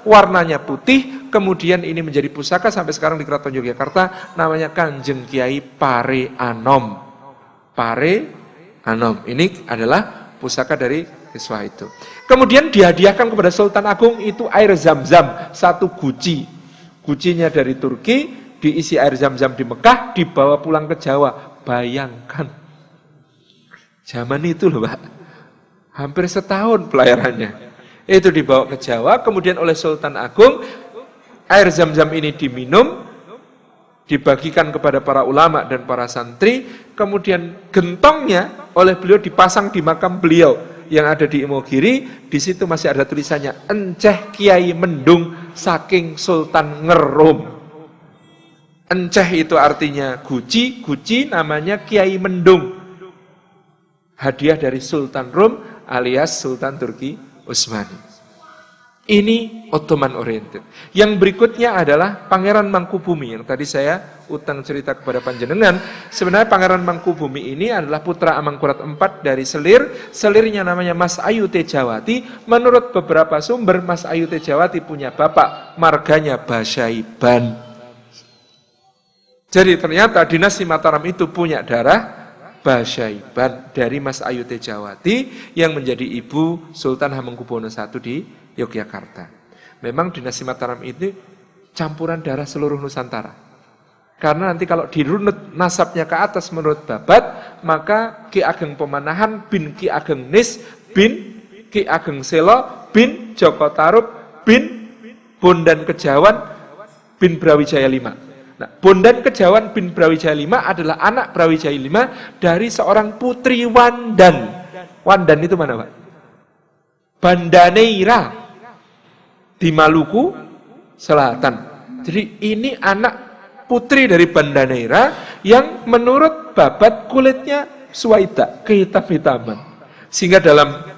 warnanya putih. Kemudian ini menjadi pusaka sampai sekarang di Keraton Yogyakarta, namanya Kanjeng Kiai Pare Anom. Pare Anom, ini adalah pusaka dari kiswah itu. Kemudian dihadiahkan kepada Sultan Agung itu air zam-zam, satu guci. Gucinya dari Turki, diisi air zam-zam di Mekah, dibawa pulang ke Jawa. Bayangkan, zaman itu loh Pak, hampir setahun pelayarannya. Itu dibawa ke Jawa, kemudian oleh Sultan Agung, air zam-zam ini diminum, dibagikan kepada para ulama dan para santri, kemudian gentongnya oleh beliau dipasang di makam beliau yang ada di Imogiri. Di situ masih ada tulisannya, Enceh Kiai Mendung saking Sultan Ngerum. Enceh itu artinya guci, guci namanya Kiai Mendung. Hadiah dari Sultan Rum alias Sultan Turki Utsmani. Ini Ottoman oriented. Yang berikutnya adalah Pangeran Mangkubumi yang tadi saya utang cerita kepada panjenengan. Sebenarnya Pangeran Mangkubumi ini adalah putra Amangkurat IV dari Selir. Selirnya namanya Mas Ayu Tejawati. Menurut beberapa sumber, Mas Ayu Tejawati punya bapak, marganya Basyaiban. Jadi ternyata dinasti Mataram itu punya darah Basyaiban dari Mas Ayu Tejawati yang menjadi ibu Sultan Hamengkubuwono I di Yogyakarta. Memang dinasti Mataram itu campuran darah seluruh Nusantara. Karena nanti kalau dirunut nasabnya ke atas menurut Babat, maka Ki Ageng Pemanahan bin Ki Ageng Nis bin Ki Ageng Selo bin Joko Tarub bin Bondan Kejawan bin Brawijaya V. Nah, Bondan Kejawan bin Brawijaya V adalah anak Brawijaya V dari seorang putri Wandan. Wandan itu mana Pak? Bandaneira di Maluku Selatan. Jadi ini anak putri dari Bandaneira yang menurut Babat kulitnya suwaida, kehitam-hitaman. Sehingga dalam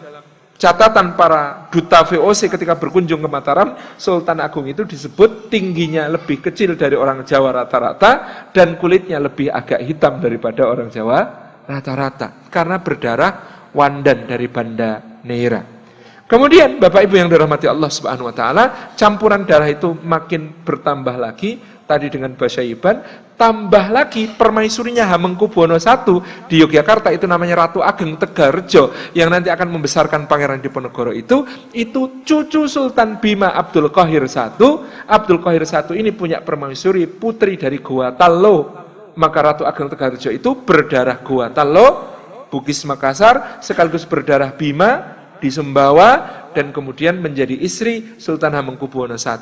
catatan para duta VOC ketika berkunjung ke Mataram, Sultan Agung itu disebut tingginya lebih kecil dari orang Jawa rata-rata dan kulitnya lebih agak hitam daripada orang Jawa rata-rata karena berdarah Wandan dari Banda Neira. Kemudian Bapak Ibu yang dirahmati Allah Subhanahu wa taala, campuran darah itu makin bertambah lagi tadi dengan Basyaiban, tambah lagi permaisurinya Hamengkubuwono I di Yogyakarta itu namanya Ratu Ageng Tegarrejo yang nanti akan membesarkan Pangeran Diponegoro itu cucu Sultan Bima Abdul Qahir I. Abdul Qahir I ini punya permaisuri putri dari Goa Tallo maka Ratu Ageng Tegarrejo itu berdarah Goa Talo, Bugis Makassar, sekaligus berdarah Bima di Sumbawa, dan kemudian menjadi istri Sultan Hamengkubuwono I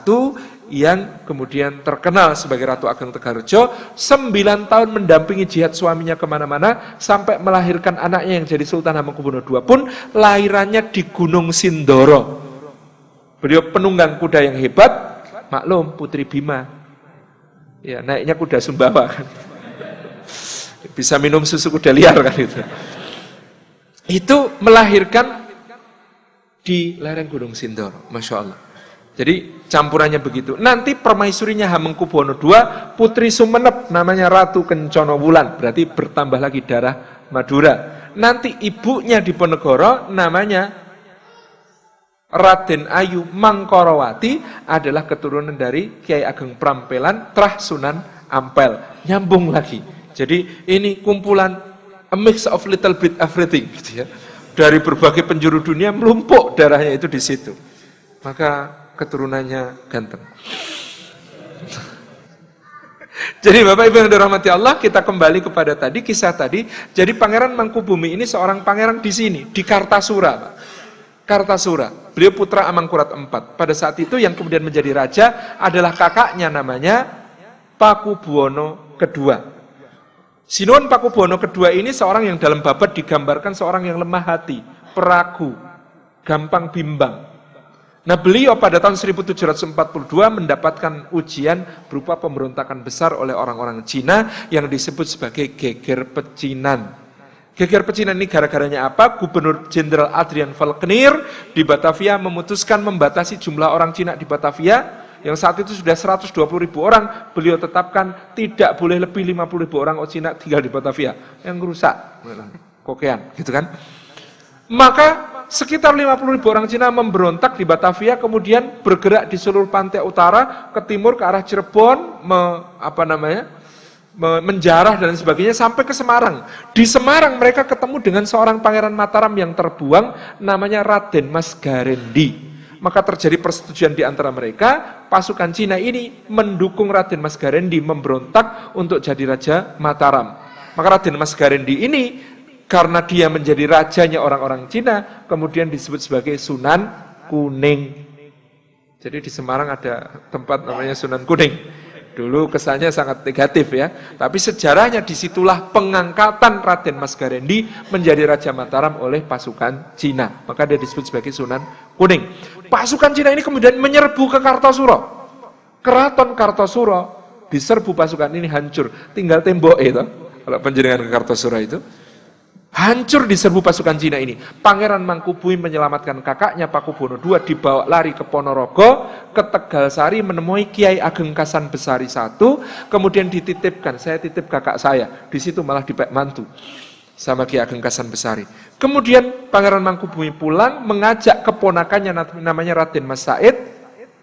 yang kemudian terkenal sebagai Ratu Ageng Tegarrejo. 9 tahun mendampingi jihad suaminya kemana-mana sampai melahirkan anaknya yang jadi Sultan Hamengkubuwono II pun lahirannya di Gunung Sindoro. Beliau penunggang kuda yang hebat, maklum Putri Bima. Ya, naiknya kuda Sumbawa kan. Bisa minum susu kuda liar kan itu. Itu melahirkan di lereng Gunung Sindoro, Masya Allah. Jadi campurannya begitu. Nanti permaisurinya Hamengkubuwono II, Putri Sumenep, namanya Ratu Kencana Wulan, berarti bertambah lagi darah Madura. Nanti ibunya Diponegoro namanya Raden Ayu Mangkorawati, adalah keturunan dari Kiai Ageng Prampelan Trah Sunan Ampel. Nyambung lagi. Jadi ini kumpulan a mix of little bit everything gitu ya. Dari berbagai penjuru dunia melumpuk darahnya itu di situ. Maka keturunannya ganteng. Jadi Bapak Ibu yang dirahmati Allah, kita kembali kepada tadi kisah tadi. Jadi Pangeran Mangkubumi ini seorang pangeran di sini, di Kartasura, Pak. Kartasura. Beliau putra Amangkurat IV. Pada saat itu yang kemudian menjadi raja adalah kakaknya namanya Pakubuwono II. Sinuhun Pakubuwono II ini seorang yang dalam babat digambarkan seorang yang lemah hati, peragu, gampang bimbang. Nah, beliau pada tahun 1742 mendapatkan ujian berupa pemberontakan besar oleh orang-orang Cina yang disebut sebagai Geger Pecinan. Geger Pecinan ini gara-garanya apa? Gubernur Jenderal Adrian Falkenir di Batavia memutuskan membatasi jumlah orang Cina di Batavia. Yang saat itu sudah 120.000 orang, beliau tetapkan tidak boleh lebih 50.000 orang Cina tinggal di Batavia. Yang rusak, kokean, gitu kan. Maka sekitar 50.000 orang Cina memberontak di Batavia, kemudian bergerak di seluruh pantai utara, ke timur, ke arah Cirebon, menjarah dan sebagainya, sampai ke Semarang. Di Semarang mereka ketemu dengan seorang pangeran Mataram yang terbuang, namanya Raden Mas Garendi. Maka terjadi persetujuan di antara mereka, pasukan Cina ini mendukung Raden Mas Garendi memberontak untuk jadi Raja Mataram. Maka Raden Mas Garendi ini, karena dia menjadi rajanya orang-orang Cina, kemudian disebut sebagai Sunan Kuning. Jadi di Semarang ada tempat namanya Sunan Kuning. Dulu kesannya sangat negatif ya, tapi sejarahnya disitulah pengangkatan Raden Mas Garendi menjadi Raja Mataram oleh pasukan Cina. Maka dia disebut sebagai Sunan Kuning. Pasukan Cina ini kemudian menyerbu ke Kartosuro. Keraton Kartosuro diserbu pasukan ini, hancur. Tinggal tembok itu, kalau penjaringan ke Kartosuro itu. Hancur diserbu pasukan Cina ini. Pangeran Mangkubumi menyelamatkan kakaknya Pakubuwono II, dibawa lari ke Ponorogo, ke Tegalsari, menemui Kiai Ageng Kasan Besari I, kemudian dititipkan, saya titip kakak saya. Di situ malah dipek mantu sama Kiai Ageng Kasan Besari. Kemudian Pangeran Mangkubumi pulang, mengajak keponakannya namanya Raden Mas Said,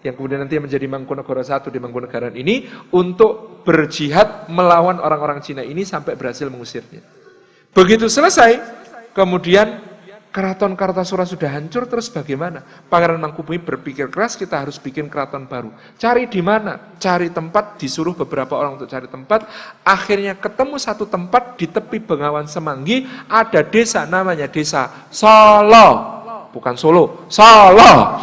yang kemudian nanti menjadi Mangkunegara I di Mangkunegaran ini, untuk berjihad melawan orang-orang Cina ini sampai berhasil mengusirnya. Begitu selesai, kemudian keraton Kartasura sudah hancur, terus bagaimana? Pangeran Mangkubumi berpikir keras, kita harus bikin keraton baru. Cari di mana? Cari tempat, disuruh beberapa orang untuk cari tempat. Akhirnya ketemu satu tempat di tepi Bengawan Semanggi, ada desa namanya Desa Solo. Bukan Solo, Solo.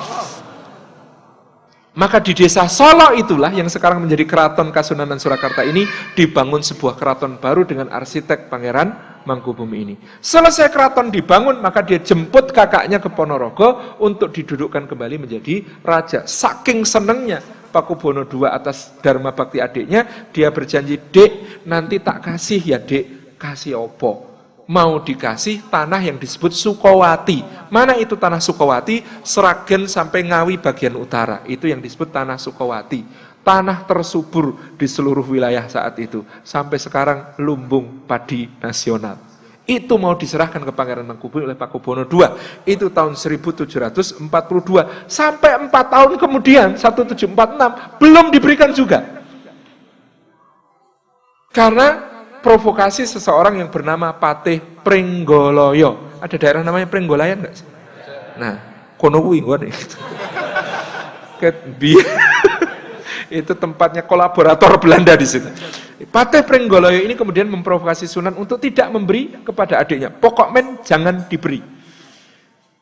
Maka di Desa Solo itulah yang sekarang menjadi Keraton Kasunanan Surakarta ini, dibangun sebuah keraton baru dengan arsitek Pangeran Mangkubumi ini. Selesai keraton dibangun, maka dia jemput kakaknya ke Ponorogo untuk didudukkan kembali menjadi raja. Saking senengnya Pakubuwono II atas dharma bakti adiknya, dia berjanji, "Dek, nanti tak kasih ya, Dek." Kasih opo? Mau dikasih tanah yang disebut Sukowati. Mana itu tanah Sukowati? Sragen sampai Ngawi bagian utara. Itu yang disebut tanah Sukowati. Tanah tersubur di seluruh wilayah saat itu. Sampai sekarang lumbung padi nasional. Itu mau diserahkan ke Pangeran Mangkubumi oleh Pakubuwono II. Itu tahun 1742. Sampai 4 tahun kemudian, 1746, belum diberikan juga. Karena provokasi seseorang yang bernama Patih Pringgoloyo. Ada daerah namanya Pringgolayan enggak sih? Nah, kono kuwi ngene. Itu tempatnya kolaborator Belanda di situ. Patih Pringgoloyo ini kemudian memprovokasi Sunan untuk tidak memberi kepada adiknya. Pokok men jangan diberi.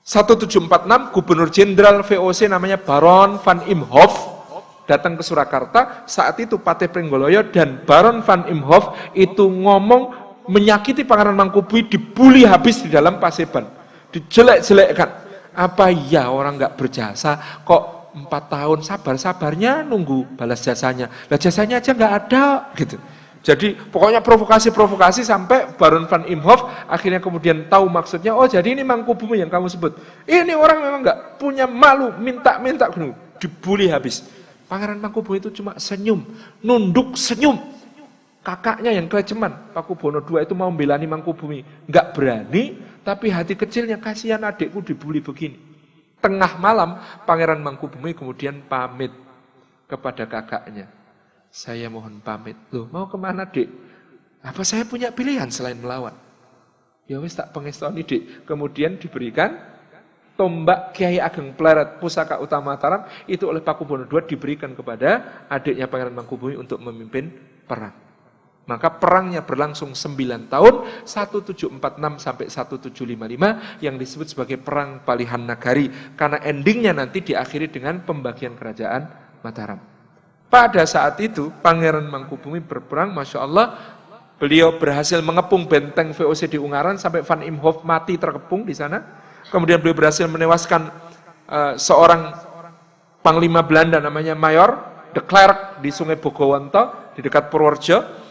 1746 Gubernur Jenderal VOC namanya Baron van Imhoff datang ke Surakarta. Saat itu Patih Pringgoloyo dan Baron van Imhoff itu ngomong menyakiti Pangeran Mangkubumi, dibully habis di dalam Paseban, dijelek-jelekkan. Apa iya orang nggak berjasa kok 4 tahun sabar-sabarnya nunggu balas jasanya. Lah jasanya aja nggak ada gitu. Jadi pokoknya provokasi sampai Baron van Imhoff akhirnya kemudian tahu maksudnya. Oh jadi ini Mangkubumi yang kamu sebut. Ini orang memang nggak punya malu, minta-minta dibully habis. Pangeran Mangkubumi itu cuma senyum, nunduk senyum. Kakaknya yang kelejeman, Pakubono II itu mau membelani Mangkubumi, nggak berani, tapi hati kecilnya kasihan adikku dibully begini. Tengah malam Pangeran Mangkubumi kemudian pamit kepada kakaknya. Saya mohon pamit. Loh, mau kemana, Dik? Apa saya punya pilihan selain melawan? Ya wis tak pengestoni, Dik. Kemudian diberikan tombak Kiai Ageng Pleret Pusaka Utama Mataram itu oleh Pakubono II diberikan kepada adiknya Pangeran Mangkubumi untuk memimpin perang. Maka perangnya berlangsung 9 tahun, 1746 sampai 1755 yang disebut sebagai Perang Palihan Nagari. Karena endingnya nanti diakhiri dengan pembagian kerajaan Mataram. Pada saat itu Pangeran Mangkubumi berperang, Masya Allah, beliau berhasil mengepung benteng VOC di Ungaran sampai Van Imhoff mati terkepung di sana. Kemudian beliau berhasil menewaskan seorang panglima Belanda namanya Mayor de Klerk di Sungai Bogowonto di dekat Purworejo.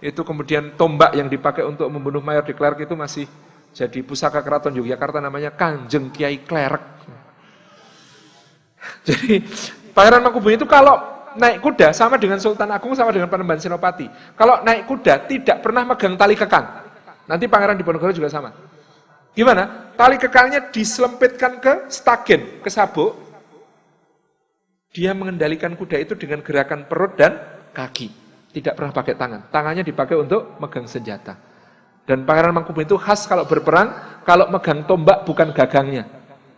Itu kemudian tombak yang dipakai untuk membunuh Mayor de Klerk itu masih jadi pusaka keraton Yogyakarta namanya Kanjeng Kiai Klerk. Jadi Pangeran Mangkubumi itu kalau naik kuda sama dengan Sultan Agung sama dengan Panembahan Senopati. Kalau naik kuda tidak pernah megang tali kekang. Nanti Pangeran Diponegoro juga sama. Gimana? Tali kekangnya diselempitkan ke stagen, ke sabuk. Dia mengendalikan kuda itu dengan gerakan perut dan kaki. Tidak pernah pakai tangan. Tangannya dipakai untuk megang senjata. Dan Pangeran Mangkubumi itu khas kalau berperang, kalau megang tombak bukan gagangnya.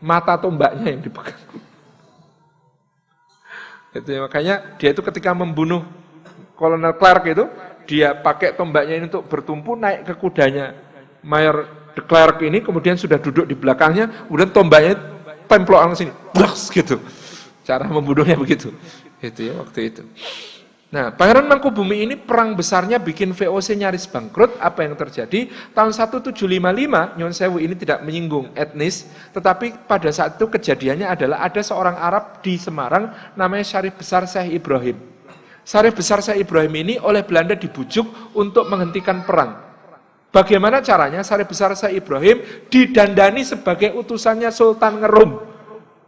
Mata tombaknya yang dipegang. Itu ya, makanya dia itu ketika membunuh Kolonel Klerk itu, dia pakai tombaknya ini untuk bertumpu naik ke kudanya Mayor de Klerk ini, kemudian sudah duduk di belakangnya, kemudian tombaknya templok ke sini, blas gitu. Cara membunuhnya begitu. Itu ya waktu itu. Nah, Pangeran Mangkubumi ini perang besarnya bikin VOC nyaris bangkrut. Apa yang terjadi? Tahun 1755, Nyon Sewu ini tidak menyinggung etnis, tetapi pada saat itu kejadiannya adalah ada seorang Arab di Semarang namanya Syarif Besar Syekh Ibrahim. Syarif Besar Syekh Ibrahim ini oleh Belanda dibujuk untuk menghentikan perang. Bagaimana caranya? Syarif Besar Syekh Ibrahim didandani sebagai utusannya Sultan Ngerum.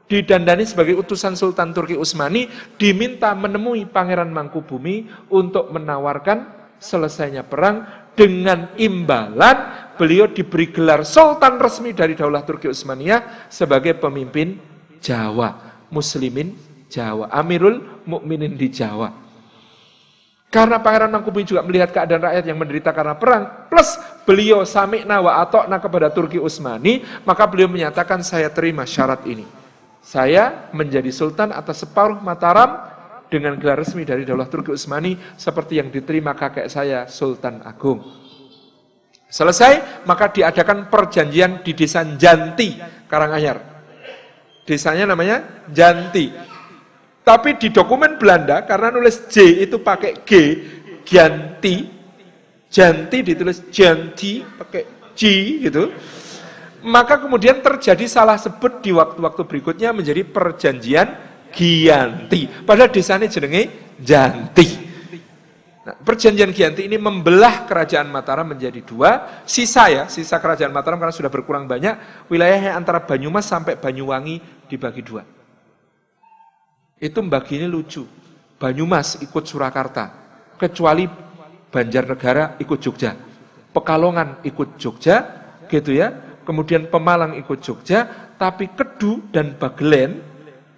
Didandani sebagai utusan Sultan Turki Utsmani, diminta menemui Pangeran Mangkubumi untuk menawarkan selesainya perang dengan imbalan beliau diberi gelar Sultan resmi dari Daulah Turki Utsmaniyah sebagai pemimpin Jawa, Muslimin Jawa, Amirul Mukminin di Jawa. Karena Pangeran Mangkubumi juga melihat keadaan rakyat yang menderita karena perang, plus beliau sami'na wa ata'na kepada Turki Utsmani, maka beliau menyatakan saya terima syarat ini. Saya menjadi sultan atas separuh Mataram dengan gelar resmi dari Daulah Turki Utsmani seperti yang diterima kakek saya Sultan Agung. Selesai, maka diadakan perjanjian di desa Janti, Karanganyar. Desanya namanya Janti. Tapi di dokumen Belanda, karena nulis J itu pakai G, Gianti, Janti ditulis Janti, pakai J gitu. Maka kemudian terjadi salah sebut di waktu-waktu berikutnya menjadi perjanjian Gianti. Padahal desanya jenenge Janti. Nah, perjanjian Gianti ini membelah kerajaan Mataram menjadi dua. Sisa kerajaan Mataram karena sudah berkurang banyak, wilayahnya antara Banyumas sampai Banyuwangi dibagi dua. Itu baginya lucu. Banyumas ikut Surakarta, kecuali Banjarnegara ikut Jogja. Pekalongan ikut Jogja, gitu ya. Kemudian Pemalang ikut Jogja, tapi Kedu dan Bagelen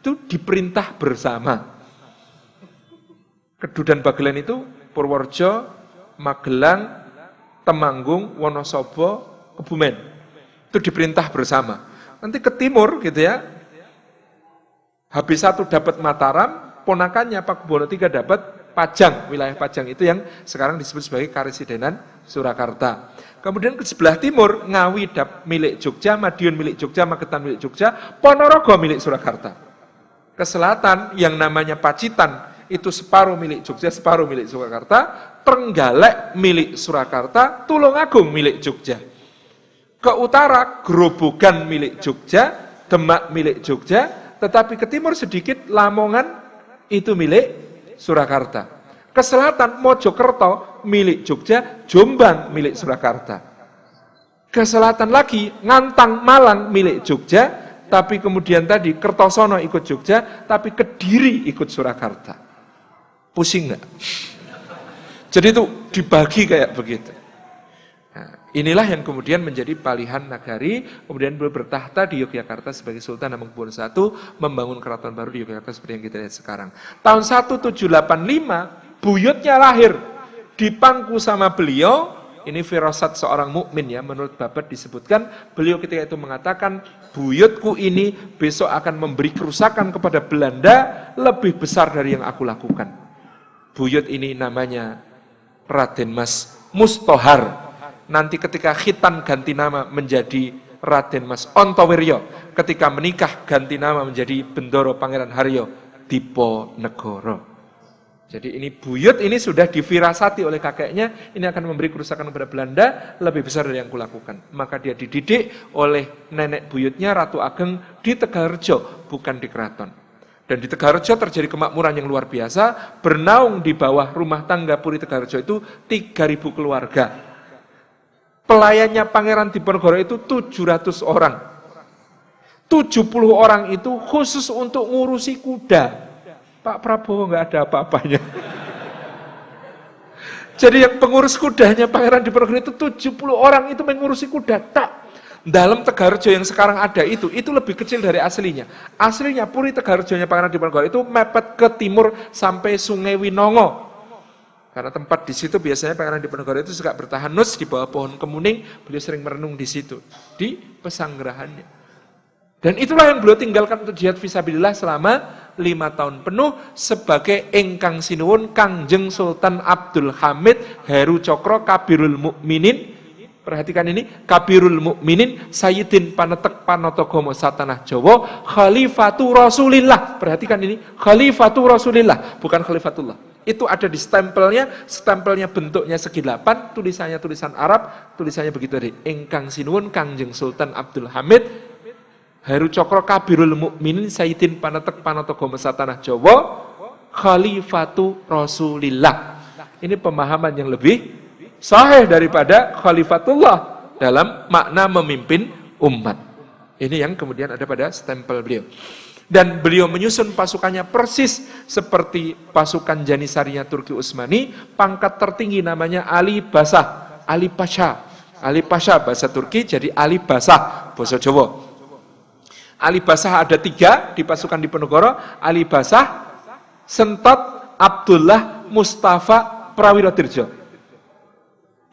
itu diperintah bersama. Kedu dan Bagelen itu Purworejo, Magelang, Temanggung, Wonosobo, Kebumen. Itu diperintah bersama. Nanti ke timur gitu ya. Habis satu dapat Mataram, ponakannya Pakubono III dapat Pajang. Wilayah Pajang itu yang sekarang disebut sebagai Karesidenan Surakarta. Kemudian ke sebelah timur, Ngawi milik Jogja, Madiun milik Jogja, Magetan milik Jogja, Ponorogo milik Surakarta. Ke selatan yang namanya Pacitan, itu separuh milik Jogja, separuh milik Surakarta, Trenggalek milik Surakarta, Tulungagung milik Jogja. Ke utara, Grobogan milik Jogja, Demak milik Jogja, tetapi ke timur sedikit, Lamongan itu milik Surakarta. Ke selatan, Mojokerto milik Jogja, Jombang milik Surakarta. Ke selatan lagi, Ngantang Malang milik Jogja, tapi kemudian tadi Kertosono ikut Jogja, tapi Kediri ikut Surakarta. Pusing nggak? Jadi itu dibagi kayak begitu. Nah, inilah yang kemudian menjadi palihan nagari, kemudian beliau bertahta di Yogyakarta sebagai Sultan Hamengkubuwono I, membangun keraton baru di Yogyakarta seperti yang kita lihat sekarang. Tahun 1785, buyutnya lahir, dipangku sama beliau. Ini firasat seorang mukmin ya, menurut Babat disebutkan, beliau ketika itu mengatakan, buyutku ini besok akan memberi kerusakan kepada Belanda lebih besar dari yang aku lakukan. Buyut ini namanya Raden Mas Mustohar. Nanti ketika khitan ganti nama menjadi Raden Mas Ontowiryo, ketika menikah ganti nama menjadi Bendoro Pangeran Haryo Diponegoro. Jadi ini buyut ini sudah difirasati oleh kakeknya, ini akan memberi kerusakan kepada Belanda lebih besar dari yang kulakukan. Maka dia dididik oleh nenek buyutnya Ratu Ageng di Tegalrejo, bukan di keraton. Dan di Tegalrejo terjadi kemakmuran yang luar biasa, bernaung di bawah rumah tangga Puri Tegalrejo itu 3.000 keluarga. Pelayannya Pangeran Diponegoro itu 700 orang. 70 orang itu khusus untuk ngurusi kuda. Pak Prabowo nggak ada apa-apanya. Jadi yang pengurus kudanya Pangeran Diponegoro itu 70 orang itu mengurusi kuda. Tak. Dalam Tegalrejo yang sekarang ada itu lebih kecil dari aslinya. Aslinya Puri Tegalrejonya Pangeran Diponegoro itu mepet ke timur sampai Sungai Winongo. Karena tempat di situ biasanya Pangeran Diponegoro itu suka bertahanus di bawah pohon kemuning, beliau sering merenung di situ, di pesanggerahannya. Dan itulah yang beliau tinggalkan untuk jihad fisabilillah selama 5 tahun penuh sebagai Ingkang Sinuwun Kangjeng Sultan Abdul Hamid Heru Cokro Kabirul Mukminin. Perhatikan ini, Kabirul Mukminin Sayyidin Panetek Panotogomo Satanah Jawa Khalifatu Rasulillah. Perhatikan ini, Khalifatu Rasulillah, bukan Khalifatullah. Itu ada di stempelnya bentuknya segi 8, tulisannya tulisan Arab, tulisannya begitu tadi, Ingkang Sinuwun Kangjeng Sultan Abdul Hamid Heru Cokro Kabirul Mukminin Sayyidin Panetek Panotogomo Satanah Jawa Khalifatu Rasulillah. Ini pemahaman yang lebih sahih daripada Khalifatullah dalam makna memimpin umat. Ini yang kemudian ada pada stempel beliau. Dan beliau menyusun pasukannya persis seperti pasukan Janisarinya Turki Utsmani, pangkat tertinggi namanya Ali Basah, Ali Pasha. Ali Pasha bahasa Turki jadi Ali Basah bahasa Jawa. Ali Basah ada 3 di pasukan Diponegoro, Ali Basah, Sentot, Abdullah, Mustafa, Prawirodirjo.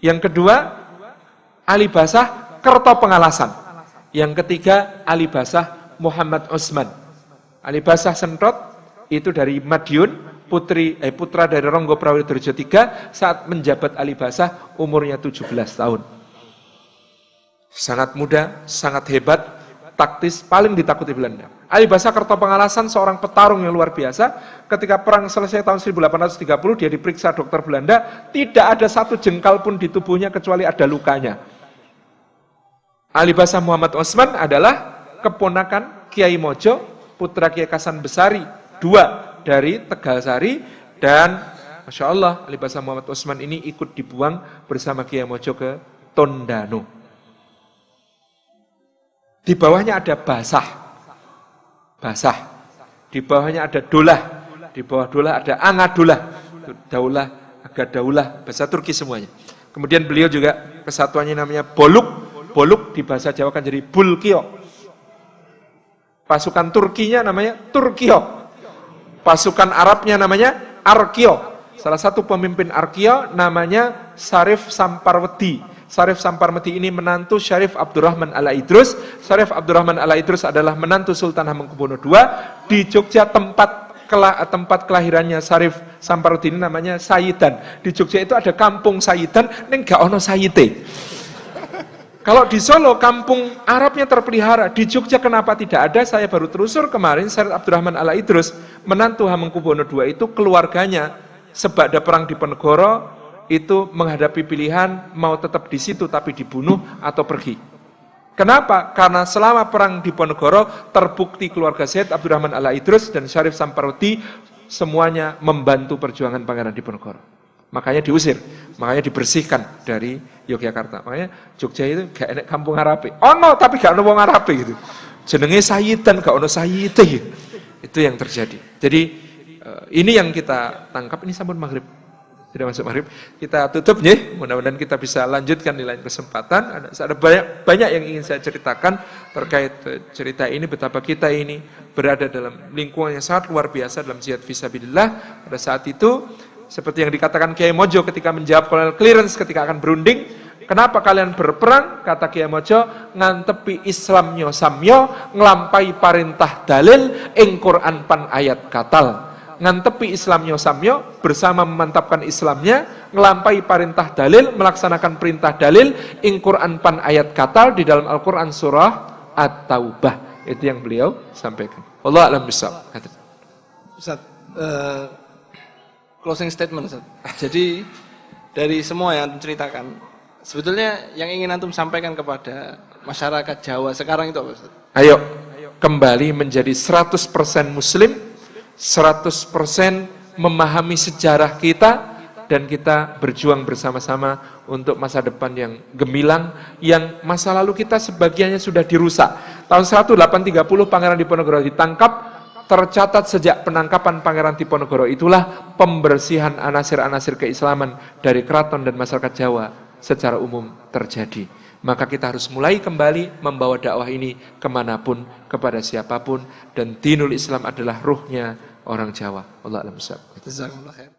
Yang kedua, Ali Basah, Kerto Pengalasan. Yang ketiga, Ali Basah, Muhammad Utsman. Ali Basah Sentot, itu dari Madiun, putra dari Ronggo Prawirodirjo III, saat menjabat Ali Basah, umurnya 17 tahun. Sangat muda, sangat hebat, taktis, paling ditakuti Belanda. Ali Basah Kerto Pengalasan seorang petarung yang luar biasa. Ketika perang selesai tahun 1830, dia diperiksa dokter Belanda, tidak ada satu jengkal pun di tubuhnya kecuali ada lukanya. Ali Basah Muhammad Utsman adalah keponakan Kiai Mojo, putra Kiai Kasan Besari, 2 dari Tegalsari, dan Masya Allah, Ali Basah Muhammad Utsman ini ikut dibuang bersama Kiai Mojo ke Tondano. Di bawahnya ada Basah. Di bawahnya ada Dolah. Di bawah Dolah ada Angadolah. Daulah, Agadaulah, bahasa Turki semuanya. Kemudian beliau juga kesatuannya namanya Boluk. Boluk di bahasa Jawa kan jadi Bulkio. Pasukan Turkinya namanya Turkio. Pasukan Arabnya namanya Arkio. Salah satu pemimpin Arkio namanya Syarif Samparwedi. Syarif Samparwedi ini menantu Syarif Abdurrahman Ala-Idrus. Syarif Abdurrahman Ala-Idrus adalah menantu Sultan Hamengkubuwono II. Di Jogja tempat tempat kelahirannya Syarif Samparuddin namanya Sayidan. Di Jogja itu ada kampung Sayidan, ning gak ono sayite. Kalau di Solo kampung Arabnya terpelihara, di Jogja kenapa tidak ada? Saya baru telusur kemarin, Syed Abdurrahman Ala Idrus, menantu Hamengkubuwono II itu keluarganya sebab ada perang Diponegoro itu menghadapi pilihan mau tetap di situ tapi dibunuh atau pergi. Kenapa? Karena selama perang Diponegoro terbukti keluarga Syed Abdurrahman Ala Idrus dan Syarif Samparuddin semuanya membantu perjuangan Pangeran Diponegoro. Makanya diusir, makanya dibersihkan dari Yogyakarta. Makanya Jogja itu gak enak kampung Arabe. Ono tapi gak ono wong Arabe gitu. Jenenge Sayidan gak ono Sayite. Itu yang terjadi. Jadi ini yang kita tangkap. Ini sampun maghrib. Tidak masuk maghrib. Kita tutup nih. Mudah-mudahan kita bisa lanjutkan di lain kesempatan. Ada banyak yang ingin saya ceritakan terkait cerita ini, betapa kita ini berada dalam lingkungan yang sangat luar biasa dalam jihad fisabilillah. Pada saat itu seperti yang dikatakan Kiai Mojo ketika menjawab Colonel Clearance ketika akan berunding, kenapa kalian berperang? Kata Kiai Mojo, ngantepi Islamnya samyo, ngelampai perintah dalil, ing Quran pan ayat katal. Ngantepi Islamnya samyo, bersama memantapkan Islamnya, ngelampai perintah dalil, melaksanakan perintah dalil, ing Quran pan ayat katal di dalam Al-Quran surah At-Taubah. Itu yang beliau sampaikan. Wallahu a'lam bishawab.
Ustaz, closing statement, Ustaz. Jadi dari semua yang antum ceritakan, sebetulnya yang ingin antum sampaikan kepada masyarakat Jawa sekarang itu apa, Ustaz?
Ayo kembali menjadi 100% muslim, 100% memahami sejarah kita, dan kita berjuang bersama-sama untuk masa depan yang gemilang, yang masa lalu kita sebagiannya sudah dirusak. Tahun 1830 Pangeran Diponegoro ditangkap. Tercatat sejak penangkapan Pangeran Diponegoro itulah pembersihan anasir-anasir keislaman dari keraton dan masyarakat Jawa secara umum terjadi. Maka kita harus mulai kembali membawa dakwah ini kemanapun, kepada siapapun, dan dinul Islam adalah ruhnya orang Jawa. Wallahu a'lam bishawab.
Jazakumullah khair.